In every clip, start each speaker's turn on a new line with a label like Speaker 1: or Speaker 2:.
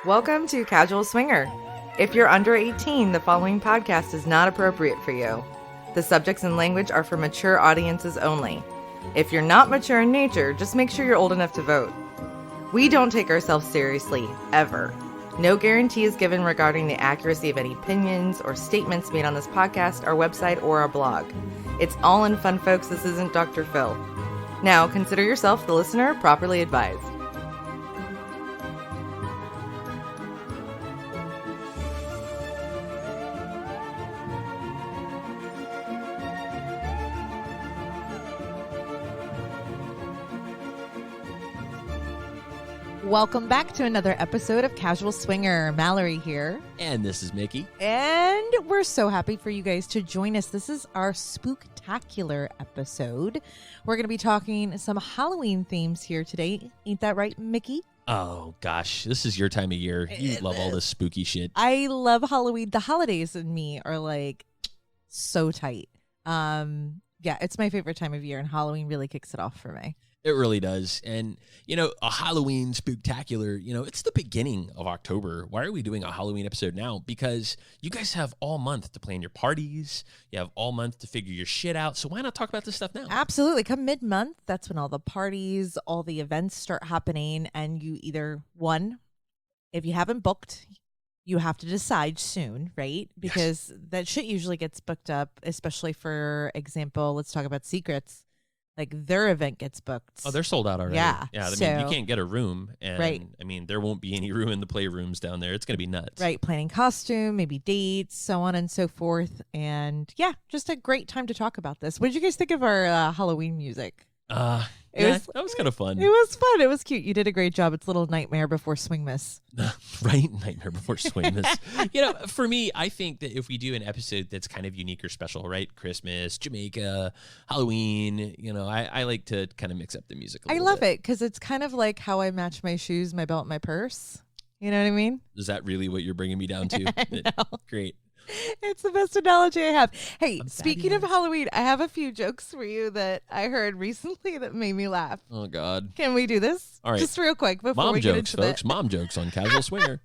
Speaker 1: Welcome to Casual Swinger. If you're under 18, the following podcast is not appropriate for you. The subjects and language are for mature audiences only. If you're not mature in nature, just make sure you're old enough to vote. We don't take ourselves seriously, ever. No guarantee is given regarding the accuracy of any opinions or statements made on this podcast, our website, or our blog. It's all in fun, folks. This isn't Dr. Phil. Now, consider yourself, the listener, properly advised. Welcome back to another episode of Casual Swinger. Mallory here.
Speaker 2: And this is Mickey.
Speaker 1: And we're so happy for you guys to join us. This is our Spooktacular episode. We're going to be talking some Halloween themes here today. Ain't that right, Mickey?
Speaker 2: Oh, gosh. This is your time of year. You love all this spooky shit.
Speaker 1: I love Halloween. The holidays and me are like so tight. Yeah, it's my favorite time of year, and Halloween really kicks it off for me.
Speaker 2: It really does. And, you know, a Halloween Spooktacular, you know, it's the beginning of October. Why are we doing a Halloween episode now? Because you guys have all month to plan your parties. You have all month to figure your shit out. So why not talk about this stuff now?
Speaker 1: Absolutely. Come mid-month, that's when all the parties, all the events start happening. And you either, one, if you haven't booked, you have to decide soon, right? Because that shit usually gets booked up, especially for example, let's talk about Secrets. Like their event gets booked.
Speaker 2: Oh, they're sold out already.
Speaker 1: Yeah.
Speaker 2: I mean, you can't get a room. And
Speaker 1: right.
Speaker 2: I mean, there won't be any room in the playrooms down there. It's going to be nuts.
Speaker 1: Right. Planning costume, maybe dates, so on and so forth. And yeah, just a great time to talk about this. What did you guys think of our Halloween music?
Speaker 2: That was kind of fun.
Speaker 1: It was fun. It was cute. You did a great job. It's a little Nightmare Before Swingmas.
Speaker 2: Right? Nightmare Before Swingmas. You know, for me, I think that if we do an episode that's kind of unique or special, right? Christmas, Jamaica, Halloween, you know, I like to kind of mix up the music a little
Speaker 1: I love
Speaker 2: bit.
Speaker 1: it because it's kind of like how I match my shoes, my belt, my purse. You know what I mean?
Speaker 2: Is that really what you're bringing me down to? Great.
Speaker 1: It's the best analogy I have. Hey, speaking of Halloween, I have a few jokes for you that I heard recently that made me laugh.
Speaker 2: Oh, God.
Speaker 1: Can we do this?
Speaker 2: All right.
Speaker 1: Just real quick before
Speaker 2: Mom
Speaker 1: we
Speaker 2: jokes,
Speaker 1: get into
Speaker 2: folks.
Speaker 1: that.
Speaker 2: Mom jokes on Casual Swinger.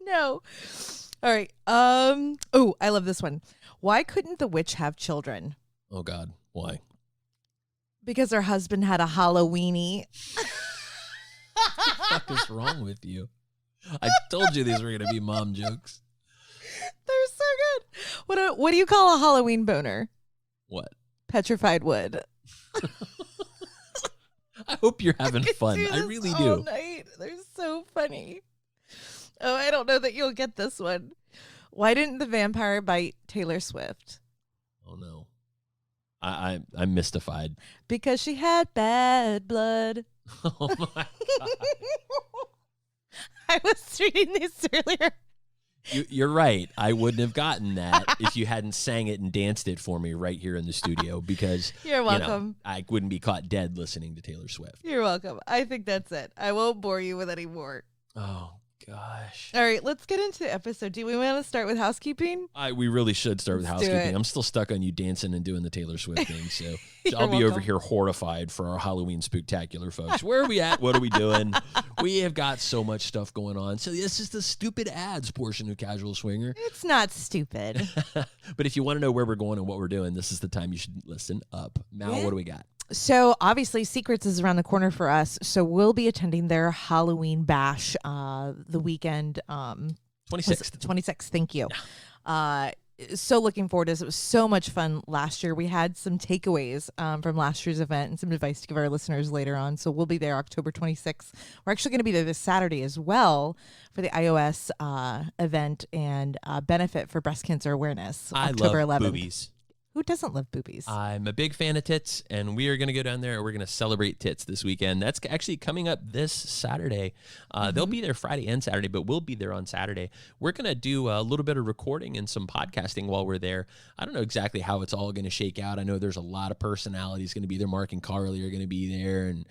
Speaker 1: No. All right. Oh, I love this one. Why couldn't the witch have children?
Speaker 2: Oh, God. Why?
Speaker 1: Because her husband had a Halloweenie.
Speaker 2: What the fuck is wrong with you? I told you these were going to be mom jokes.
Speaker 1: They're so good. What do you call a Halloween boner?
Speaker 2: What?
Speaker 1: Petrified wood.
Speaker 2: I hope you're having fun. I really do.
Speaker 1: Night. They're so funny. Oh, I don't know that you'll get this one. Why didn't the vampire bite Taylor Swift?
Speaker 2: Oh, no. I'm mystified.
Speaker 1: Because she had bad blood.
Speaker 2: Oh, my God.
Speaker 1: I was reading this earlier.
Speaker 2: You're right. I wouldn't have gotten that if you hadn't sang it and danced it for me right here in the studio because
Speaker 1: You're welcome.
Speaker 2: You know, I wouldn't be caught dead listening to Taylor Swift.
Speaker 1: You're welcome. I think that's it. I won't bore you with any more.
Speaker 2: Oh, gosh.
Speaker 1: All right, let's get into the episode. Do we want to start with housekeeping?
Speaker 2: We really should start with
Speaker 1: Let's do
Speaker 2: housekeeping.
Speaker 1: it.
Speaker 2: I'm still stuck on you dancing and doing the Taylor Swift thing, so
Speaker 1: You're
Speaker 2: I'll be over
Speaker 1: welcome.
Speaker 2: here horrified for our Halloween Spooktacular, folks. Where are we at? What are we doing? We have got so much stuff going on. So this is the stupid ads portion of Casual Swinger.
Speaker 1: It's not stupid.
Speaker 2: But if you want to know where we're going and what we're doing, this is the time you should listen up. Mal,
Speaker 1: Yeah.
Speaker 2: what do we got?
Speaker 1: So obviously Secrets is around the corner for us. So we'll be attending their Halloween bash the weekend.
Speaker 2: 26th.
Speaker 1: 26th. Thank you. So looking forward to this. It was so much fun last year. We had some takeaways from last year's event and some advice to give our listeners later on. So we'll be there October 26th. We're actually going to be there this Saturday as well for the iOS event and benefit for breast cancer awareness. October
Speaker 2: love
Speaker 1: 11th.
Speaker 2: boobies.
Speaker 1: Who doesn't love boobies?
Speaker 2: I'm a big fan of tits, and we are going to go down there, and we're going to celebrate tits this weekend. That's actually coming up this Saturday. They'll be there Friday and Saturday, but we'll be there on Saturday. We're going to do a little bit of recording and some podcasting while we're there. I don't know exactly how it's all going to shake out. I know there's a lot of personalities going to be there. Mark and Carly are going to be there, and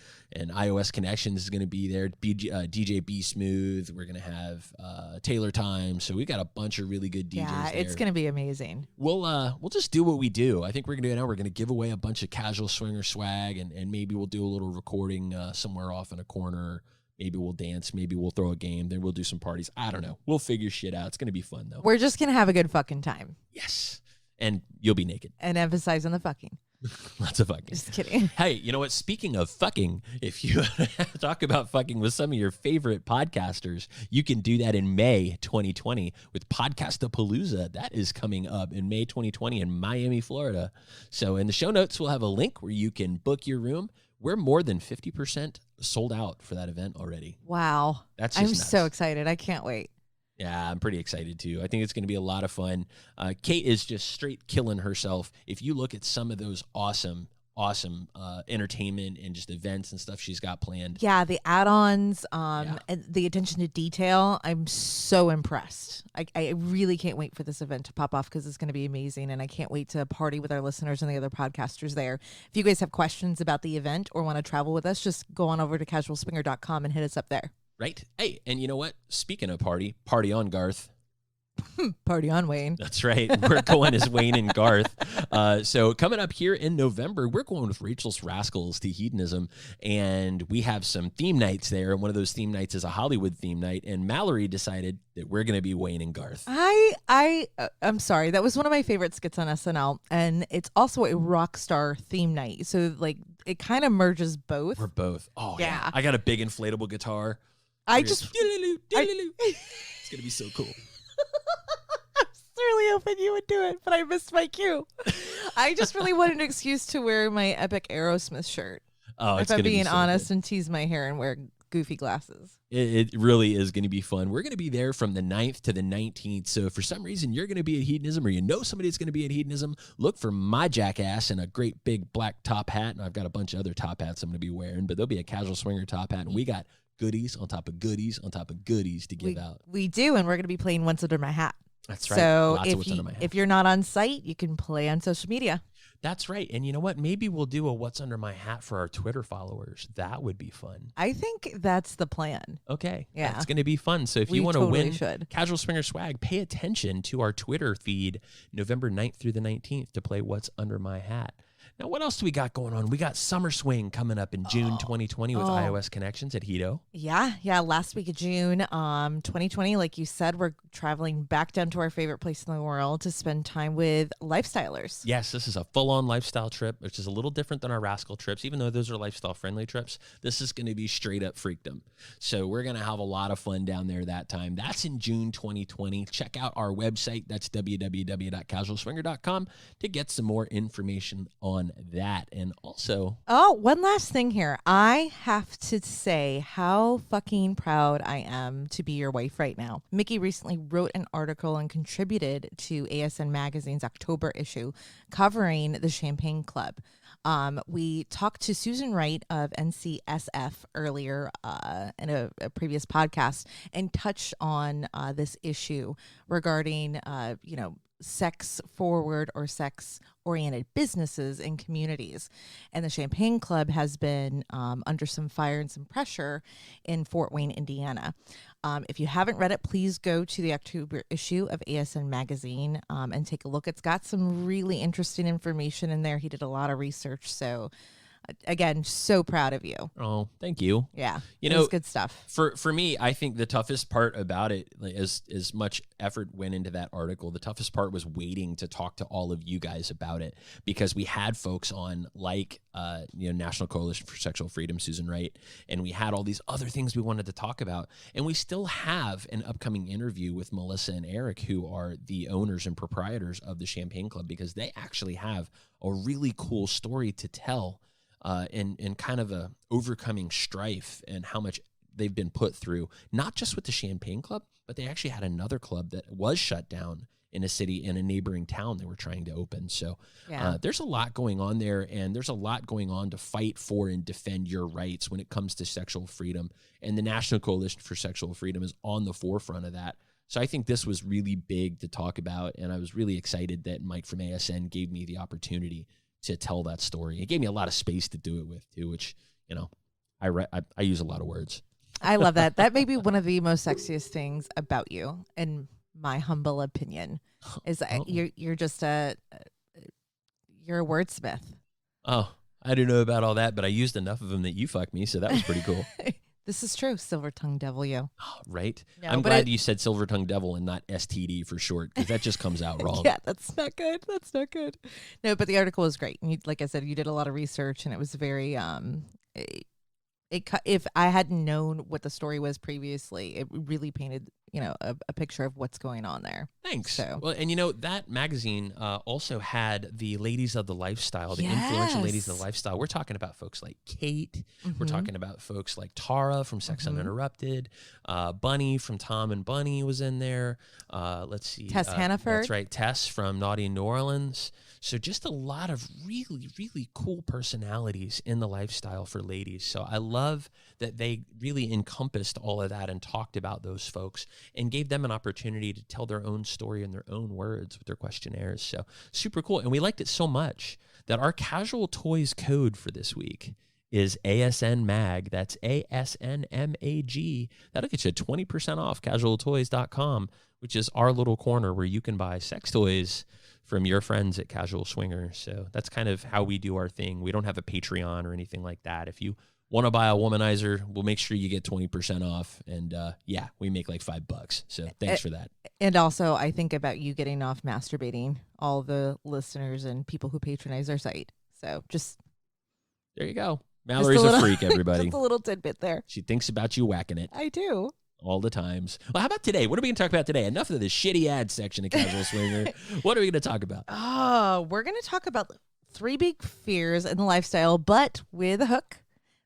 Speaker 2: iOS Connections is going to be there. DJ B Smooth. We're going to have Taylor Time. So we got a bunch of really good DJs
Speaker 1: yeah,
Speaker 2: there.
Speaker 1: it's going to be amazing.
Speaker 2: We'll just do what we do. I think we're going to do it now. We're going to give away a bunch of Casual Swinger swag, and maybe we'll do a little recording somewhere off in a corner, Maybe we'll dance. Maybe we'll throw a game. Then we'll do some parties. I don't know. We'll figure shit out. It's going to be fun, though.
Speaker 1: We're just going to have a good fucking time.
Speaker 2: Yes. And you'll be naked.
Speaker 1: And emphasize on the fucking.
Speaker 2: Lots of fucking.
Speaker 1: Just kidding.
Speaker 2: Hey, you know what? Speaking of fucking, if you talk about fucking with some of your favorite podcasters, you can do that in May 2020 with Podcast-A-Palooza. That is coming up in May 2020 in Miami, Florida. So in the show notes, we'll have a link where you can book your room. We're more than 50% sold out for that event already.
Speaker 1: Wow.
Speaker 2: That's
Speaker 1: I'm
Speaker 2: just
Speaker 1: so excited. I can't wait.
Speaker 2: Yeah, I'm pretty excited too. I think it's going to be a lot of fun. Kate is just straight killing herself. If you look at some of those awesome entertainment and just events and stuff she's got planned.
Speaker 1: Yeah, the add-ons, and the attention to detail. I'm so impressed. I really can't wait for this event to pop off because it's going to be amazing, and I can't wait to party with our listeners and the other podcasters there. If you guys have questions about the event or want to travel with us, just go on over to casualswinger.com and hit us up there.
Speaker 2: Right. Hey, and you know what? Speaking of party on, Garth.
Speaker 1: Party on, Wayne.
Speaker 2: That's right. We're going as Wayne and Garth. So coming up here in November, we're going with Rachal's Rascals to Hedonism, and we have some theme nights there. And one of those theme nights is a Hollywood theme night. And Mallory decided that we're going to be Wayne and Garth.
Speaker 1: I'm sorry. That was one of my favorite skits on SNL, and it's also a rock star theme night. So like it kind of merges both.
Speaker 2: We're both. Oh yeah. I got a big inflatable guitar. It's going to be so cool.
Speaker 1: I was really hoping you would do it, but I missed my cue. I just really wanted an excuse to wear my epic Aerosmith shirt.
Speaker 2: Oh,
Speaker 1: if I'm being honest, and tease my hair and wear goofy glasses.
Speaker 2: It really is going to be fun. We're going to be there from the 9th to the 19th. So if for some reason you're going to be at Hedonism or you know somebody that's going to be at Hedonism, look for my jackass in a great big black top hat. And I've got a bunch of other top hats I'm going to be wearing, but there'll be a Casual Swinger top hat. And we got goodies on top of goodies on top of goodies to give out.
Speaker 1: We do, and we're going to be playing What's Under My Hat.
Speaker 2: That's right.
Speaker 1: So if you're not on site, you can play on social media.
Speaker 2: That's right. And you know what? Maybe we'll do a What's Under My Hat for our Twitter followers. That would be fun.
Speaker 1: I think that's the plan.
Speaker 2: Okay.
Speaker 1: Yeah.
Speaker 2: It's going to be fun. So if you want to win
Speaker 1: should.
Speaker 2: Casual Swinger swag, pay attention to our Twitter feed November 9th through the 19th to play What's Under My Hat. Now, what else do we got going on? We got Summer Swing coming up in June 2020 with iOS Connections at Hedo.
Speaker 1: Yeah. Last week of June 2020, like you said, we're traveling back down to our favorite place in the world to spend time with lifestylers.
Speaker 2: Yes, this is a full-on lifestyle trip, which is a little different than our Rascal trips. Even though those are lifestyle-friendly trips, this is going to be straight-up freakdom. So we're going to have a lot of fun down there that time. That's in June 2020. Check out our website. That's www.casualswinger.com to get some more information on that. And also,
Speaker 1: one last thing here. I have to say how fucking proud I am to be your wife right now. Mickey recently wrote an article and contributed to ASN Magazine's October issue covering the Champagne Club. We talked to Susan Wright of NCSF earlier in a previous podcast and touched on this issue regarding, sex forward or sex oriented businesses and communities. And the Champagne Club has been under some fire and some pressure in Fort Wayne, Indiana. If you haven't read it, please go to the October issue of ASN Magazine and take a look. It's got some really interesting information in there. He did a lot of research. So again, so proud of you.
Speaker 2: Oh, thank you.
Speaker 1: Yeah. It was good stuff.
Speaker 2: For me, I think the toughest part about it, like, as much effort went into that article, the toughest part was waiting to talk to all of you guys about it, because we had folks on like, National Coalition for Sexual Freedom, Susan Wright, and we had all these other things we wanted to talk about. And we still have an upcoming interview with Melissa and Eric, who are the owners and proprietors of the Champagne Club, because they actually have a really cool story to tell. And kind of a overcoming strife and how much they've been put through, not just with the Champagne Club, but they actually had another club that was shut down in a city in a neighboring town they were trying to open. So there's a lot going on there, and there's a lot going on to fight for and defend your rights when it comes to sexual freedom. And the National Coalition for Sexual Freedom is on the forefront of that. So I think this was really big to talk about, and I was really excited that Mike from ASN gave me the opportunity to tell that story. It gave me a lot of space to do it with too, which, I use a lot of words.
Speaker 1: I love that. That may be one of the most sexiest things about you, in my humble opinion, is that you're just you're a wordsmith.
Speaker 2: Oh, I don't know about all that, but I used enough of them that you fucked me, so that was pretty cool.
Speaker 1: This is true. Silver-tongued devil, you.
Speaker 2: Right?
Speaker 1: No,
Speaker 2: I'm
Speaker 1: but
Speaker 2: glad you said silver-tongued devil and not STD for short, because that just comes out wrong.
Speaker 1: Yeah, that's not good. That's not good. No, but the article was great. And like I said, you did a lot of research, and it was very if I hadn't known what the story was previously, it really painted, a picture of what's going on there.
Speaker 2: Thanks.
Speaker 1: So.
Speaker 2: Well, and that magazine also had the ladies of the lifestyle, the influential ladies of the lifestyle. We're talking about folks like Kate.
Speaker 1: Mm-hmm.
Speaker 2: We're talking about folks like Tara from Sex Uninterrupted. Bunny from Tom and Bunny was in there. Let's see.
Speaker 1: Tess Hannaford.
Speaker 2: That's right. Tess from Naughty in New Orleans. So just a lot of really, really cool personalities in the lifestyle for ladies. So I love that they really encompassed all of that and talked about those folks and gave them an opportunity to tell their own story in their own words with their questionnaires. So super cool. And we liked it so much that our Casual Toys code for this week is ASN MAG. That's ASNMAG. That'll get you 20% off casualtoys.com, which is our little corner where you can buy sex toys from your friends at Casual Swinger. So that's kind of how we do our thing. We don't have a Patreon or anything like that. If you want to buy a womanizer, we'll make sure you get 20% off. And we make like $5. So thanks for that.
Speaker 1: And also, I think about you getting off masturbating, all the listeners and people who patronize our site. So just
Speaker 2: there you go. Mallory's a freak, everybody.
Speaker 1: Just a little tidbit there.
Speaker 2: She thinks about you whacking it.
Speaker 1: I do.
Speaker 2: All the times. Well, how about today? What are we going to talk about today? Enough of the shitty ad section of Casual Swinger. What are we going to talk about?
Speaker 1: Oh, we're going to talk about 3 big fears in the lifestyle, but with a hook.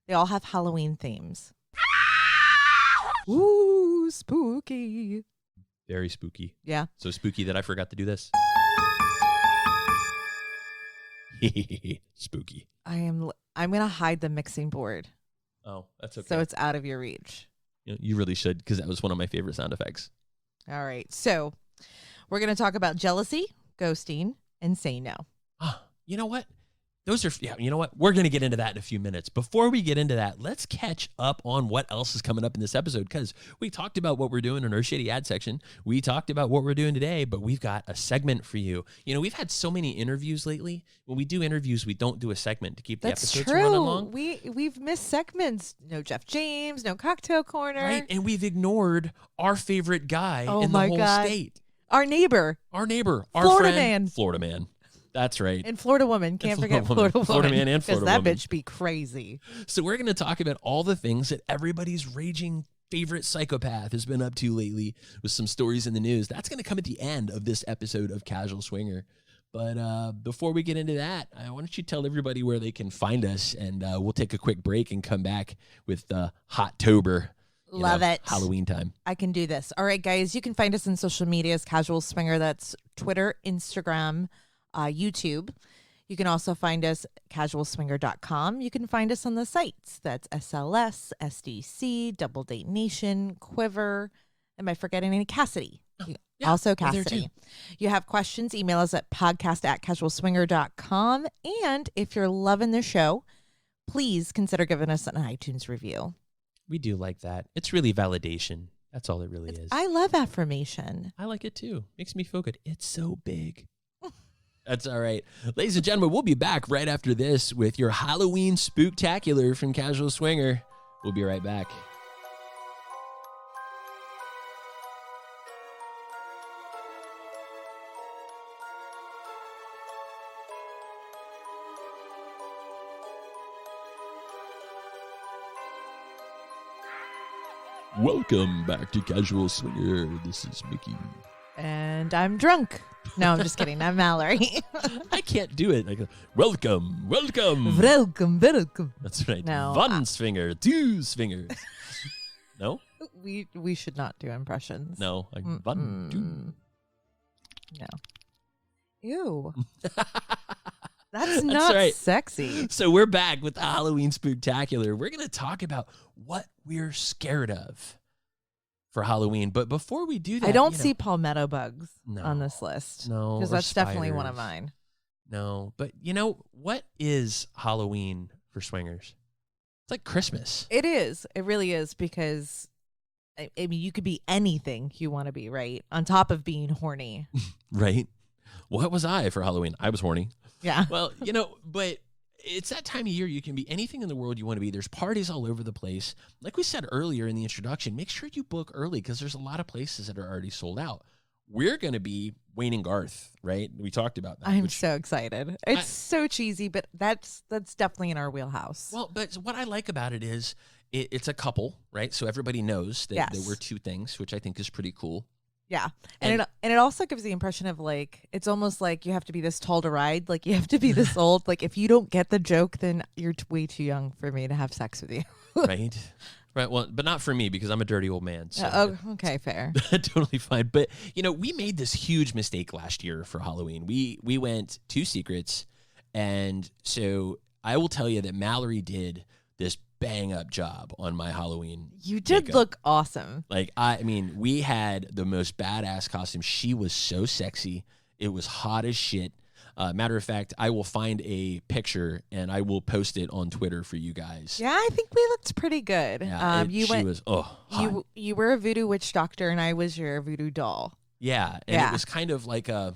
Speaker 1: They all have Halloween themes. Ooh, spooky.
Speaker 2: Very spooky.
Speaker 1: Yeah.
Speaker 2: So spooky that I forgot to do this. Spooky.
Speaker 1: I'm going to hide the mixing board.
Speaker 2: Oh, that's okay.
Speaker 1: So it's out of your reach.
Speaker 2: You really should, because that was one of my favorite sound effects.
Speaker 1: All right. So we're going to talk about jealousy, ghosting, and say no.
Speaker 2: You know what? You know what? We're going to get into that in a few minutes. Before we get into that, let's catch up on what else is coming up in this episode, because we talked about what we're doing in our shitty ad section. We talked about what we're doing today, but we've got a segment for you. We've had so many interviews lately. When we do interviews, we don't do a segment to keep the episodes running long.
Speaker 1: We've missed segments. No Jeff James, no Cocktail Corner.
Speaker 2: Right, and we've ignored our favorite guy in the whole state.
Speaker 1: Our neighbor.
Speaker 2: Our
Speaker 1: Florida
Speaker 2: friend. Florida man. That's right.
Speaker 1: And Florida woman. Can't forget Florida woman.
Speaker 2: Florida man and Florida woman.
Speaker 1: Because that bitch be crazy.
Speaker 2: So we're going to talk about all the things that everybody's raging favorite psychopath has been up to lately with some stories in the news. That's going to come at the end of this episode of Casual Swinger. But before we get into that, why don't you tell everybody where they can find us, and we'll take a quick break and come back with Hot-tober.
Speaker 1: Love it.
Speaker 2: Halloween time.
Speaker 1: I can do this. All right, guys. You can find us on social media as Casual Swinger. That's Twitter, Instagram, YouTube. You can also find us casualswinger.com. You can find us on the sites. That's SLS, SDC, Double Date Nation, Quiver. Am I forgetting any? Cassidy.
Speaker 2: Yeah,
Speaker 1: also Cassidy. You have questions, email us at podcast@casualswinger.com. And if you're loving the show, please consider giving us an iTunes review.
Speaker 2: We do like that. It's really validation. That's all it really is.
Speaker 1: I love affirmation.
Speaker 2: I like it too. Makes me feel good. It's so big. That's all right. Ladies and gentlemen, we'll be back right after this with your Halloween Spooktacular from Casual Swinger. We'll be right back. Welcome back to Casual Swinger. This is Mickey.
Speaker 1: And I'm drunk. No, I'm just kidding. I'm Mallory.
Speaker 2: I can't do it. Welcome.
Speaker 1: Welcome.
Speaker 2: That's right.
Speaker 1: No,
Speaker 2: One swinger, two swingers. No?
Speaker 1: We should not do impressions.
Speaker 2: No. One, two.
Speaker 1: No. Ew. That's not sexy.
Speaker 2: So we're back with the Halloween Spooktacular. We're going to talk about what we're scared of for Halloween. But before we do that,
Speaker 1: I don't see palmetto bugs on this list.
Speaker 2: No.
Speaker 1: Because that's definitely one of mine.
Speaker 2: No. But what is Halloween for swingers? It's like Christmas.
Speaker 1: It is. It really is, because I mean, you could be anything you want to be, right? On top of being horny.
Speaker 2: Right. What was I for Halloween? I was horny.
Speaker 1: Yeah.
Speaker 2: Well, but it's that time of year you can be anything in the world you want to be. There's parties all over the place. Like we said earlier in the introduction, make sure you book early because there's a lot of places that are already sold out. We're going to be Wayne and Garth, right? We talked about that.
Speaker 1: I'm so excited. It's so cheesy, but that's definitely in our wheelhouse.
Speaker 2: Well, but what I like about it is it's a couple, right? So everybody knows that there were two things, which I think is pretty cool.
Speaker 1: Yeah. And it also gives the impression of like, it's almost like you have to be this tall to ride. Like you have to be this old. Like if you don't get the joke, then you're way too young for me to have sex with you.
Speaker 2: Right. Right. Well, but not for me because I'm a dirty old man. So
Speaker 1: okay, fair.
Speaker 2: Totally fine. But, we made this huge mistake last year for Halloween. We went to Secrets. And so I will tell you that Mallory did this bang up job on my Halloween.
Speaker 1: You did
Speaker 2: makeup.
Speaker 1: Look awesome.
Speaker 2: Like, we had the most badass costume. She was so sexy. It was hot as shit. Matter of fact, I will find a picture and I will post it on Twitter for you guys.
Speaker 1: Yeah, I think we looked pretty good.
Speaker 2: Yeah, she was hot.
Speaker 1: You were a voodoo witch doctor and I was your voodoo doll.
Speaker 2: Yeah, and it was kind of like it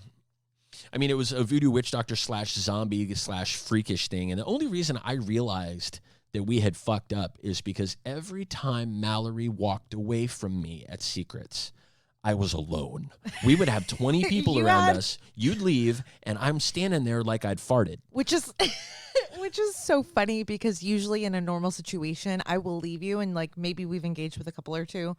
Speaker 2: was a voodoo witch doctor / zombie / freakish thing. And the only reason I realized that we had fucked up is because every time Mallory walked away from me at Secrets, I was alone. We would have 20 people around us. You'd leave, and I'm standing there like I'd farted.
Speaker 1: Which is so funny because usually in a normal situation, I will leave you and like maybe we've engaged with a couple or two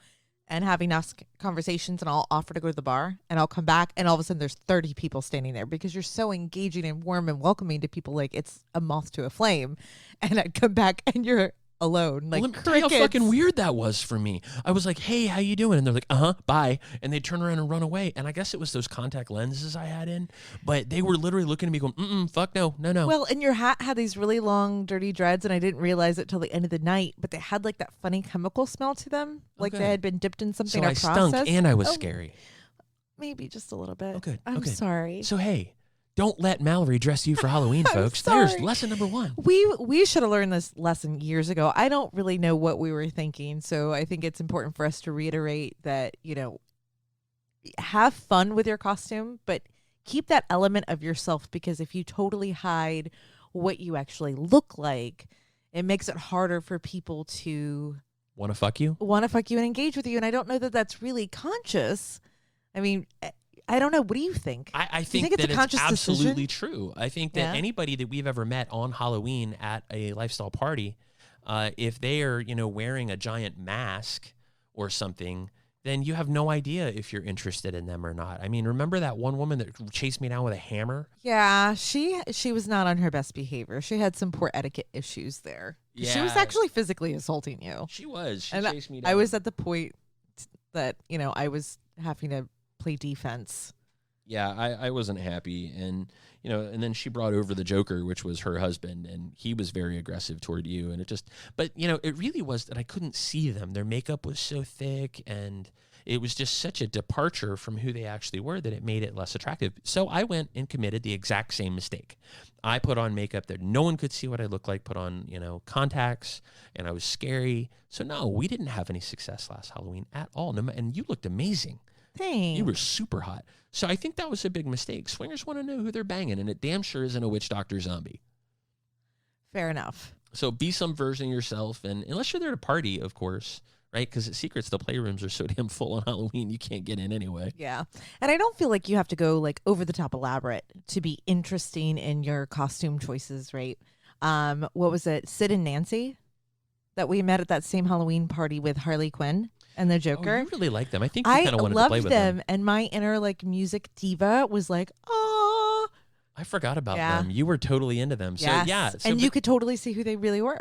Speaker 1: and having us conversations and I'll offer to go to the bar and I'll come back and all of a sudden there's 30 people standing there because you're so engaging and warm and welcoming to people like it's a moth to a flame. And I'd come back and you're alone. Like,
Speaker 2: well, let me tell you how fucking weird that was for me. I was like, hey, how you doing? And they're like, bye. And they turn around and run away. And I guess it was those contact lenses I had in, but they were literally looking at me going, fuck no.
Speaker 1: Well, and your hat had these really long, dirty dreads, and I didn't realize it till the end of the night, but they had like that funny chemical smell to them. Like they had been dipped in something
Speaker 2: so
Speaker 1: or
Speaker 2: I
Speaker 1: processed.
Speaker 2: stunk and I was scary.
Speaker 1: Maybe just a little bit.
Speaker 2: Okay.
Speaker 1: I'm sorry.
Speaker 2: So, hey, don't let Mallory dress you for Halloween, folks. There's lesson number 1.
Speaker 1: We should have learned this lesson years ago. I don't really know what we were thinking, so I think it's important for us to reiterate that, have fun with your costume, but keep that element of yourself because if you totally hide what you actually look like, it makes it harder for people to
Speaker 2: want to fuck you
Speaker 1: and engage with you. And I don't know that that's really conscious. I mean, I don't know. What do you think?
Speaker 2: I think
Speaker 1: that
Speaker 2: it's absolutely
Speaker 1: decision?
Speaker 2: True. I think that anybody that we've ever met on Halloween at a lifestyle party, if they are, wearing a giant mask or something, then you have no idea if you're interested in them or not. I mean, remember that one woman that chased me down with a hammer?
Speaker 1: Yeah, she was not on her best behavior. She had some poor etiquette issues there.
Speaker 2: Yeah.
Speaker 1: She was actually physically assaulting you.
Speaker 2: She was. She
Speaker 1: and
Speaker 2: chased me down.
Speaker 1: I was at the point that, I was having to play defense.
Speaker 2: Yeah, I wasn't happy. And, and then she brought over the Joker, which was her husband, and he was very aggressive toward you. And it really was that I couldn't see them. Their makeup was so thick, and it was just such a departure from who they actually were that it made it less attractive. So I went and committed the exact same mistake. I put on makeup that no one could see what I looked like, put on, contacts, and I was scary. So no, we didn't have any success last Halloween at all. And you looked amazing.
Speaker 1: Thanks.
Speaker 2: You were super hot. So I think that was a big mistake. Swingers want to know who they're banging, and it damn sure isn't a witch doctor zombie.
Speaker 1: Fair enough.
Speaker 2: So be some version of yourself, and unless you're there to party, of course, right? Because at Secrets, the playrooms are so damn full on Halloween, you can't get in anyway.
Speaker 1: Yeah. And I don't feel like you have to go like over the top elaborate to be interesting in your costume choices, right? What was it? Sid and Nancy that we met at that same Halloween party with Harley Quinn and the Joker.
Speaker 2: Oh, you really like them. I think you kind of wanted to play with them.
Speaker 1: And my inner like music diva was like, oh.
Speaker 2: I forgot about them. You were totally into them. So
Speaker 1: yes. And you could totally see who they really were.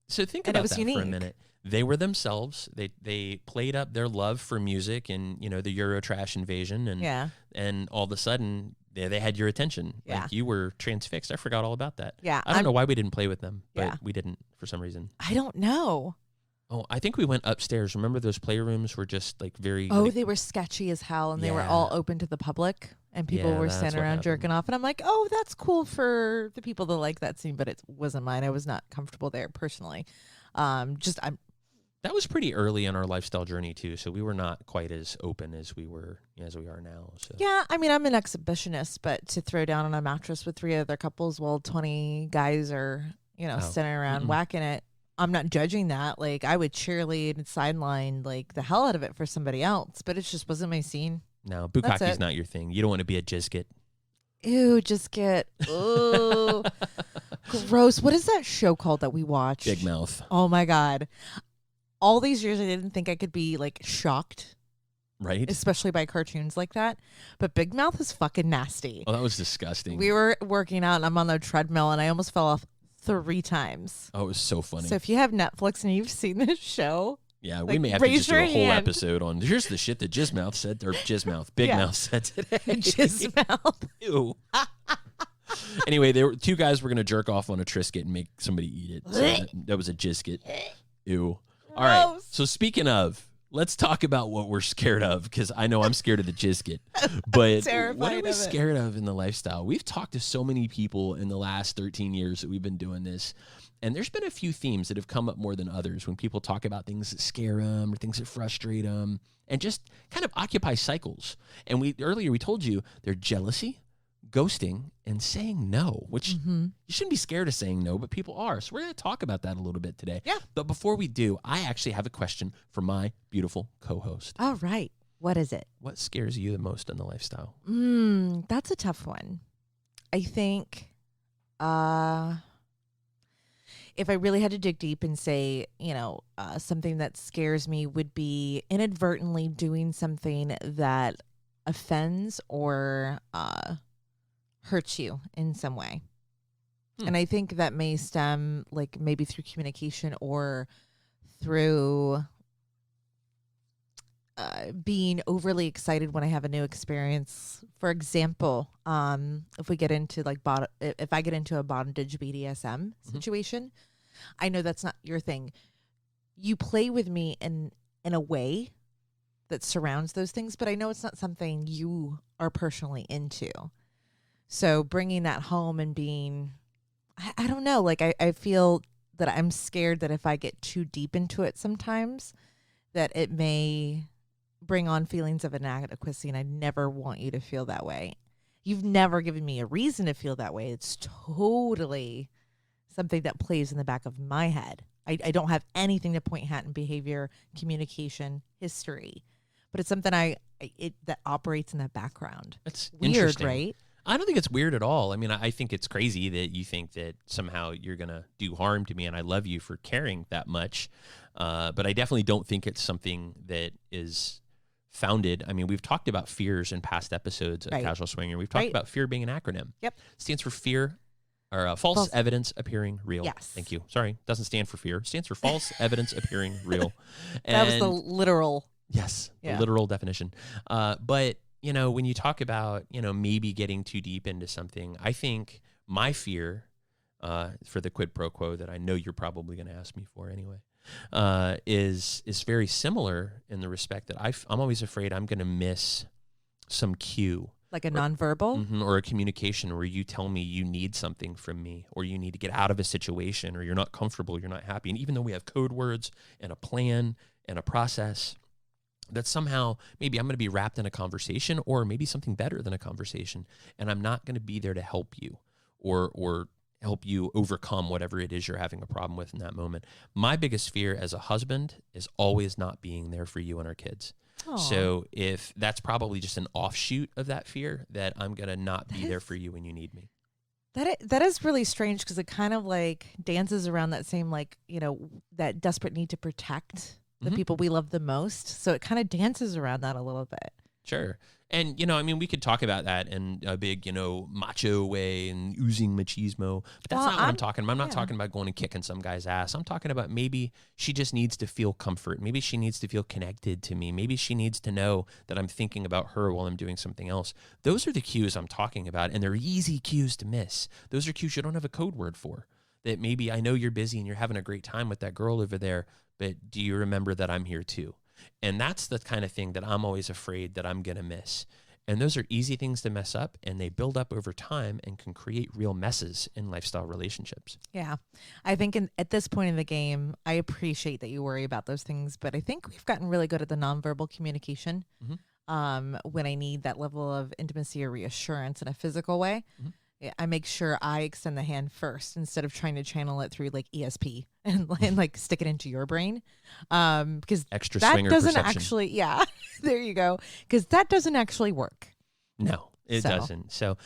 Speaker 2: So think about that for a minute. They were themselves. They played up their love for music and, the Eurotrash invasion. And all of a sudden, they had your attention.
Speaker 1: Yeah.
Speaker 2: Like you were transfixed. I forgot all about that.
Speaker 1: Yeah.
Speaker 2: I don't know why we didn't play with them, but we didn't for some reason.
Speaker 1: I don't know.
Speaker 2: Oh, I think we went upstairs. Remember those playrooms were just like very...
Speaker 1: Oh, they were sketchy as hell, and they were all open to the public, and people were standing around jerking off. And I'm like, oh, that's cool for the people that like that scene, but it wasn't mine. I was not comfortable there personally.
Speaker 2: That's That was pretty early in our lifestyle journey too, so we were not quite as open as we are now. So
Speaker 3: Yeah, I mean, I'm an exhibitionist, but to throw down on a mattress with 3 other couples while 20 guys are, sitting around whacking it, I'm not judging that. Like, I would cheerlead and sideline like the hell out of it for somebody else, but it just wasn't my scene.
Speaker 2: No, bukkake's not your thing. You don't want to be a jizgit.
Speaker 3: Ew, just get, ooh, gross. What is that show called that we watch?
Speaker 2: Big Mouth.
Speaker 3: Oh my God. All these years I didn't think I could be like shocked.
Speaker 2: Right?
Speaker 3: Especially by cartoons like that. But Big Mouth is fucking nasty.
Speaker 2: Oh, that was disgusting.
Speaker 3: We were working out and I'm on the treadmill and I almost fell off 3 times.
Speaker 2: Oh, it was so funny.
Speaker 3: So if you have Netflix and you've seen this show,
Speaker 2: yeah,
Speaker 3: like,
Speaker 2: we may have to just do a whole
Speaker 3: hand.
Speaker 2: episode on here's the shit that Jizzmouth said, or Jizzmouth, Big Mouth said today.
Speaker 3: Jizzmouth.
Speaker 2: Ew. Anyway, there were 2 guys were going to jerk off on a Triscuit and make somebody eat it. So that was a Jizzkit. Ew. All right. So speaking of, let's talk about what we're scared of, because I know I'm scared of the Jizzkit. But what are we scared of in the lifestyle? We've talked to so many people in the last 13 years that we've been doing this. And there's been a few themes that have come up more than others when people talk about things that scare them or things that frustrate them and just kind of occupy cycles. And earlier we told you they're jealousy, ghosting, and saying no, which you shouldn't be scared of saying no, but people are. So we're going to talk about that a little bit today.
Speaker 3: Yeah.
Speaker 2: But before we do, I actually have a question for my beautiful co-host.
Speaker 3: All right. What is it?
Speaker 2: What scares you the most in the lifestyle?
Speaker 3: That's a tough one. I think if I really had to dig deep and say, something that scares me would be inadvertently doing something that offends or hurts you in some way. And I think that may stem like maybe through communication or through being overly excited when I have a new experience. For example, if we get into like if I get into a bondage BDSM situation, I know that's not your thing. You play with me in a way that surrounds those things, but I know it's not something you are personally into. So bringing that home and being, I don't know, like I feel that I'm scared that if I get too deep into it sometimes, that it may bring on feelings of inadequacy, and I never want you to feel that way. You've never given me a reason to feel that way. It's totally something that plays in the back of my head. I don't have anything to point at in behavior, communication, history, but it's something that operates in the background.
Speaker 2: That's
Speaker 3: weird, right?
Speaker 2: I don't think it's weird at all. I mean, I think it's crazy that you think that somehow you're going to do harm to me, and I love you for caring that much. But I definitely don't think it's something that is founded. I mean, we've talked about fears in past episodes of Casual Swinger. We've talked about fear being an acronym.
Speaker 3: Yep.
Speaker 2: It stands for fear, or false evidence appearing real.
Speaker 3: Yes.
Speaker 2: Thank you. Sorry. Doesn't stand for fear. It stands for false evidence appearing real.
Speaker 3: That was the literal.
Speaker 2: Yes. The literal definition. But when you talk about, maybe getting too deep into something, I think my fear for the quid pro quo that I know you're probably going to ask me for anyway, is very similar in the respect that I'm always afraid I'm going to miss some cue.
Speaker 3: Like a nonverbal?
Speaker 2: Or a communication where you tell me you need something from me, or you need to get out of a situation, or you're not comfortable, you're not happy. And even though we have code words and a plan and a process, that somehow maybe I'm going to be wrapped in a conversation, or maybe something better than a conversation, and I'm not going to be there to help you or help you overcome whatever it is you're having a problem with in that moment. My biggest fear as a husband is always not being there for you and our kids. Aww. So if that's probably just an offshoot of that fear, that I'm going to not be there for you when you need me.
Speaker 3: That is really strange, because it kind of like dances around that same, like, that desperate need to protect the people we love the most. So it kind of dances around that a little bit.
Speaker 2: Sure. And, we could talk about that in a big, macho way and oozing machismo. But that's not what I'm talking about. I'm not talking about going and kicking some guy's ass. I'm talking about maybe she just needs to feel comfort. Maybe she needs to feel connected to me. Maybe she needs to know that I'm thinking about her while I'm doing something else. Those are the cues I'm talking about, and they're easy cues to miss. Those are cues you don't have a code word for. That maybe I know you're busy and you're having a great time with that girl over there, but do you remember that I'm here too? And that's the kind of thing that I'm always afraid that I'm going to miss. And those are easy things to mess up, and they build up over time and can create real messes in lifestyle relationships.
Speaker 3: Yeah. I think at this point in the game, I appreciate that you worry about those things, but I think we've gotten really good at the nonverbal communication. When I need that level of intimacy or reassurance in a physical way, I make sure I extend the hand first instead of trying to channel it through like ESP and like stick it into your brain. Because
Speaker 2: Extra
Speaker 3: that
Speaker 2: swinger
Speaker 3: doesn't
Speaker 2: perception.
Speaker 3: actually, yeah, there you go. Because that doesn't actually work.
Speaker 2: No, it
Speaker 3: So.
Speaker 2: doesn't. So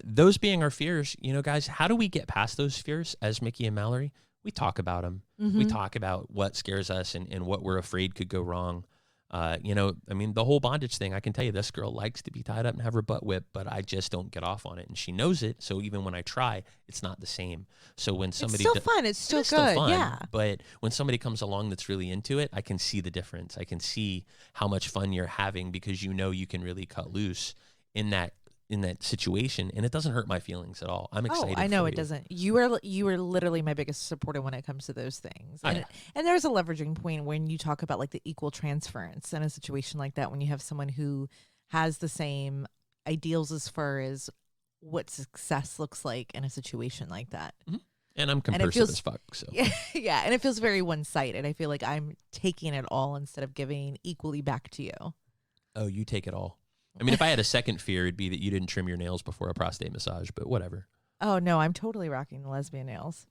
Speaker 2: those being our fears, guys, how do we get past those fears as Mickey and Mallory? We talk about them. We talk about what scares us and what we're afraid could go wrong. The whole bondage thing, I can tell you this girl likes to be tied up and have her butt whipped, but I just don't get off on it. And she knows it. So even when I try, it's not the same. So when somebody...
Speaker 3: It's still fun. It's still good.
Speaker 2: fun,
Speaker 3: Yeah.
Speaker 2: But when somebody comes along that's really into it, I can see the difference. I can see how much fun you're having because you can really cut loose in that situation, and it doesn't hurt my feelings at all. I'm excited.
Speaker 3: Oh, I know
Speaker 2: for
Speaker 3: it
Speaker 2: you.
Speaker 3: doesn't. You are literally my biggest supporter when it comes to those things. And there's a leveraging point when you talk about like the equal transference in a situation like that, when you have someone who has the same ideals as far as what success looks like in a situation like that.
Speaker 2: And I'm compersive as fuck. So
Speaker 3: yeah, and it feels very one-sided. I feel like I'm taking it all instead of giving equally back to you.
Speaker 2: Oh, you take it all. I mean, if I had a second fear, it'd be that you didn't trim your nails before a prostate massage, but whatever.
Speaker 3: Oh, no, I'm totally rocking the lesbian nails.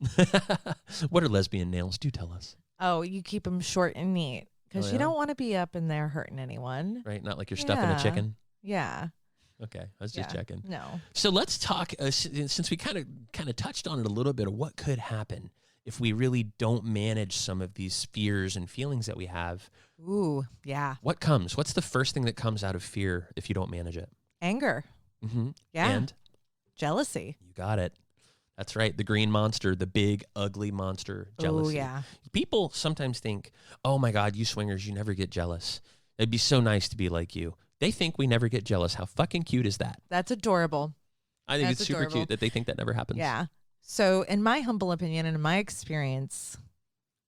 Speaker 2: What are lesbian nails? Do tell us.
Speaker 3: Oh, you keep them short and neat because you don't want to be up in there hurting anyone.
Speaker 2: Right? Not like you're stuffing a chicken?
Speaker 3: Yeah.
Speaker 2: Okay, I was just checking.
Speaker 3: No.
Speaker 2: So let's talk, since we kind of touched on it a little bit, of what could happen if we really don't manage some of these fears and feelings that we have.
Speaker 3: Ooh, yeah.
Speaker 2: What comes? What's the first thing that comes out of fear if you don't manage it?
Speaker 3: Anger. Yeah.
Speaker 2: And?
Speaker 3: Jealousy.
Speaker 2: You got it. That's right. The green monster, the big, ugly monster, jealousy.
Speaker 3: Oh, yeah.
Speaker 2: People sometimes think, oh my God, you swingers, you never get jealous. It'd be so nice to be like you. They think we never get jealous. How fucking cute is that?
Speaker 3: That's adorable.
Speaker 2: I think
Speaker 3: That's
Speaker 2: it's super
Speaker 3: adorable.
Speaker 2: cute that they think that never happens.
Speaker 3: Yeah. So in my humble opinion and in my experience,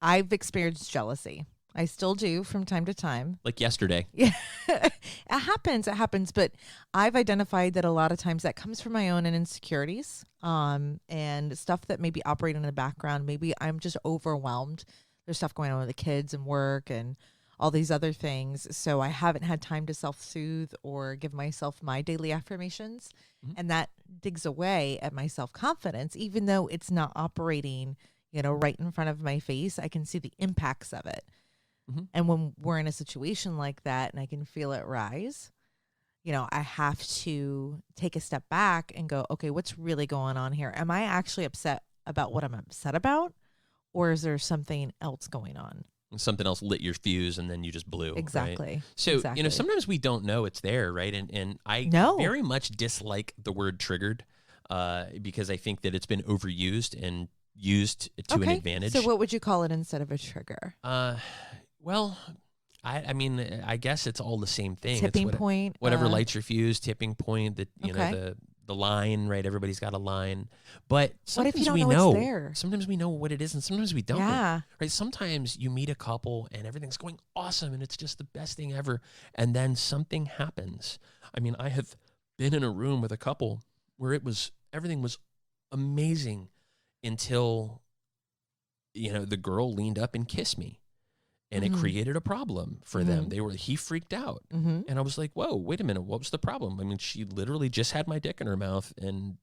Speaker 3: I've experienced jealousy. I still do from time to time.
Speaker 2: Like yesterday.
Speaker 3: Yeah, it happens. But I've identified that a lot of times that comes from my own insecurities and stuff that may be operating in the background. Maybe I'm just overwhelmed. There's stuff going on with the kids and work and all these other things. So I haven't had time to self-soothe or give myself my daily affirmations. And that digs away at my self-confidence, even though it's not operating, right in front of my face. I can see the impacts of it. And when we're in a situation like that and I can feel it rise, I have to take a step back and go, okay, what's really going on here? Am I actually upset about what I'm upset about? Or is there something else going on?
Speaker 2: Something else lit your fuse and then you just blew.
Speaker 3: Exactly.
Speaker 2: Right? So,
Speaker 3: exactly.
Speaker 2: Sometimes we don't know it's there, right? And I very much dislike the word triggered because I think that it's been overused and used to an advantage.
Speaker 3: So what would you call it instead of a trigger?
Speaker 2: Well, I guess it's all the same thing.
Speaker 3: Tipping point.
Speaker 2: Whatever lights your fuse, tipping point, the line, right? Everybody's got a line. But sometimes
Speaker 3: what if you don't
Speaker 2: we
Speaker 3: know it's there?
Speaker 2: Sometimes we know what it is and sometimes we don't.
Speaker 3: Yeah.
Speaker 2: Right? Sometimes you meet a couple and everything's going awesome and it's just the best thing ever. And then something happens. I mean, I have been in a room with a couple where everything was amazing until, the girl leaned up and kissed me. And it created a problem for them. He freaked out. And I was like, whoa, wait a minute. What was the problem? I mean, she literally just had my dick in her mouth. And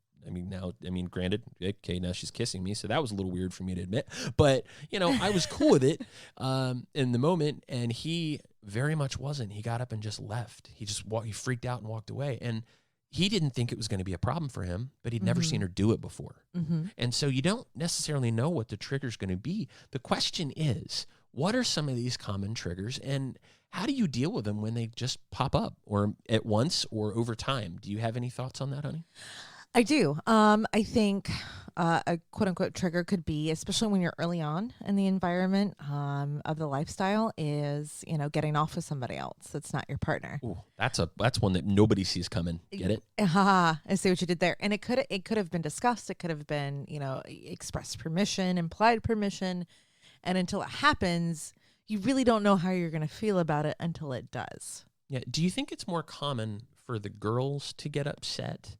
Speaker 2: granted, okay, now she's kissing me. So that was a little weird for me to admit. But, I was cool with it in the moment. And he very much wasn't. He got up and just left. He freaked out and walked away. And he didn't think it was going to be a problem for him, but he'd never seen her do it before. And so you don't necessarily know what the trigger's going to be. The question is, what are some of these common triggers and how do you deal with them when they just pop up or at once or over time? Do you have any thoughts on that, honey?
Speaker 3: I do. I think a quote unquote trigger could be, especially when you're early on in the environment of the lifestyle, is, getting off with somebody else that's not your partner.
Speaker 2: Ooh, that's one that nobody sees coming. Get it?
Speaker 3: I see what you did there. And it could have been discussed. It could have been, expressed permission, implied permission. And until it happens, you really don't know how you're going to feel about it until it does.
Speaker 2: Yeah. Do you think it's more common for the girls to get upset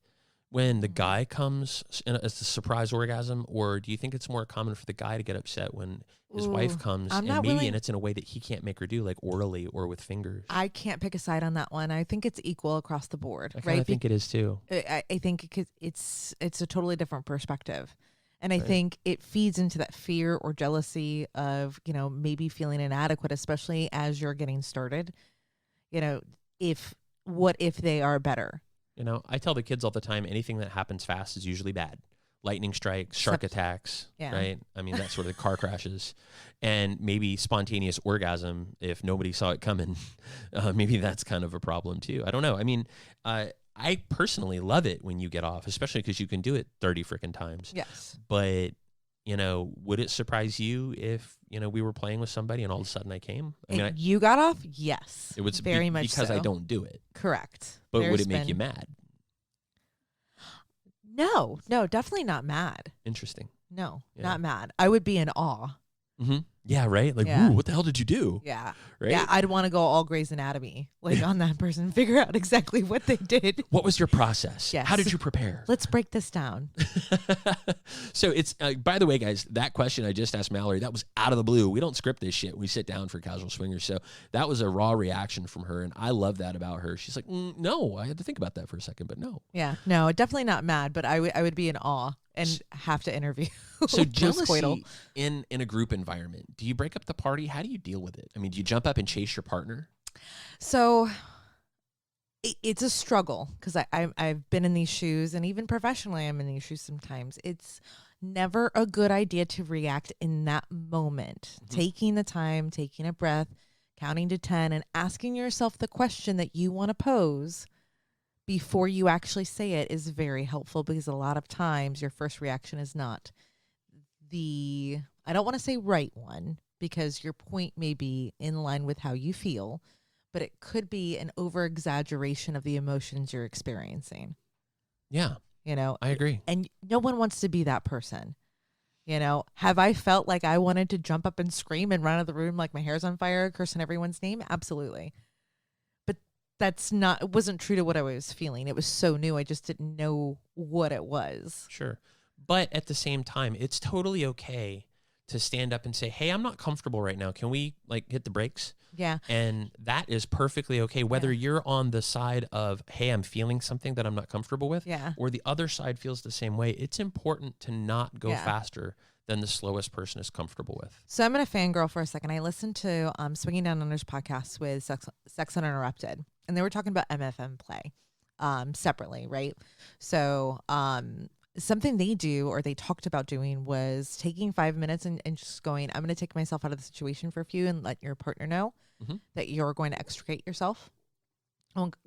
Speaker 2: when the guy comes as a surprise orgasm, or do you think it's more common for the guy to get upset when his wife comes and it's in a way that he can't make her do, like orally or with fingers?
Speaker 3: I can't pick a side on that one. I think it's equal across the board, right?
Speaker 2: I think it is too.
Speaker 3: I think it's a totally different perspective. And I think it feeds into that fear or jealousy of, maybe feeling inadequate, especially as you're getting started. What if they are better?
Speaker 2: I tell the kids all the time, anything that happens fast is usually bad. Lightning strikes, shark attacks, right? I mean, that sort of car crashes, and maybe spontaneous orgasm if nobody saw it coming. Maybe that's kind of a problem too. I don't know. I mean, I personally love it when you get off, especially because you can do it 30 freaking times.
Speaker 3: Yes.
Speaker 2: But, would it surprise you if, we were playing with somebody and all of a sudden I came?
Speaker 3: You got off? Yes.
Speaker 2: It would
Speaker 3: very much
Speaker 2: because
Speaker 3: so.
Speaker 2: I don't do it.
Speaker 3: Correct.
Speaker 2: But would it make you mad?
Speaker 3: No, definitely not mad.
Speaker 2: Interesting.
Speaker 3: No, not mad. I would be in awe.
Speaker 2: Mm-hmm. Yeah, right? Like, ooh, what the hell did you do?
Speaker 3: Yeah.
Speaker 2: Right?
Speaker 3: Yeah, I'd want to go all Grey's Anatomy, on that person and figure out exactly what they did.
Speaker 2: What was your process?
Speaker 3: Yes.
Speaker 2: How did you prepare?
Speaker 3: Let's break this down.
Speaker 2: So it's, by the way, guys, that question I just asked Mallory, that was out of the blue. We don't script this shit. We sit down for Casual Swingers. So that was a raw reaction from her, and I love that about her. She's like, no, I had to think about that for a second, but no.
Speaker 3: Yeah, no, definitely not mad, but I would be in awe and have to interview.
Speaker 2: So jealousy in a group environment, do you break up the party? How do you deal with it? I mean, do you jump up and chase your partner?
Speaker 3: So it's a struggle because I've been in these shoes, and even professionally I'm in these shoes sometimes. It's never a good idea to react in that moment. Mm-hmm. Taking the time, taking a breath, counting to 10, and asking yourself the question that you want to pose before you actually say it is very helpful, because a lot of times your first reaction is not I don't want to say right one, because your point may be in line with how you feel, but it could be an over-exaggeration of the emotions you're experiencing.
Speaker 2: Yeah. I agree.
Speaker 3: And no one wants to be that person. Have I felt like I wanted to jump up and scream and run out of the room like my hair's on fire, cursing everyone's name? Absolutely. It wasn't true to what I was feeling. It was so new. I just didn't know what it was.
Speaker 2: Sure. But at the same time, it's totally okay to stand up and say, hey, I'm not comfortable right now. Can we hit the brakes?
Speaker 3: Yeah.
Speaker 2: And that is perfectly okay. Whether you're on the side of, hey, I'm feeling something that I'm not comfortable with, or the other side feels the same way, it's important to not go faster than the slowest person is comfortable with.
Speaker 3: So I'm going to fangirl for a second. I listened to Swinging Down Under's podcast with Sex Uninterrupted, and they were talking about MFM play separately, right? So something they do, or they talked about doing, was taking 5 minutes and just going, I'm going to take myself out of the situation for a few and let your partner know that you're going to extricate yourself.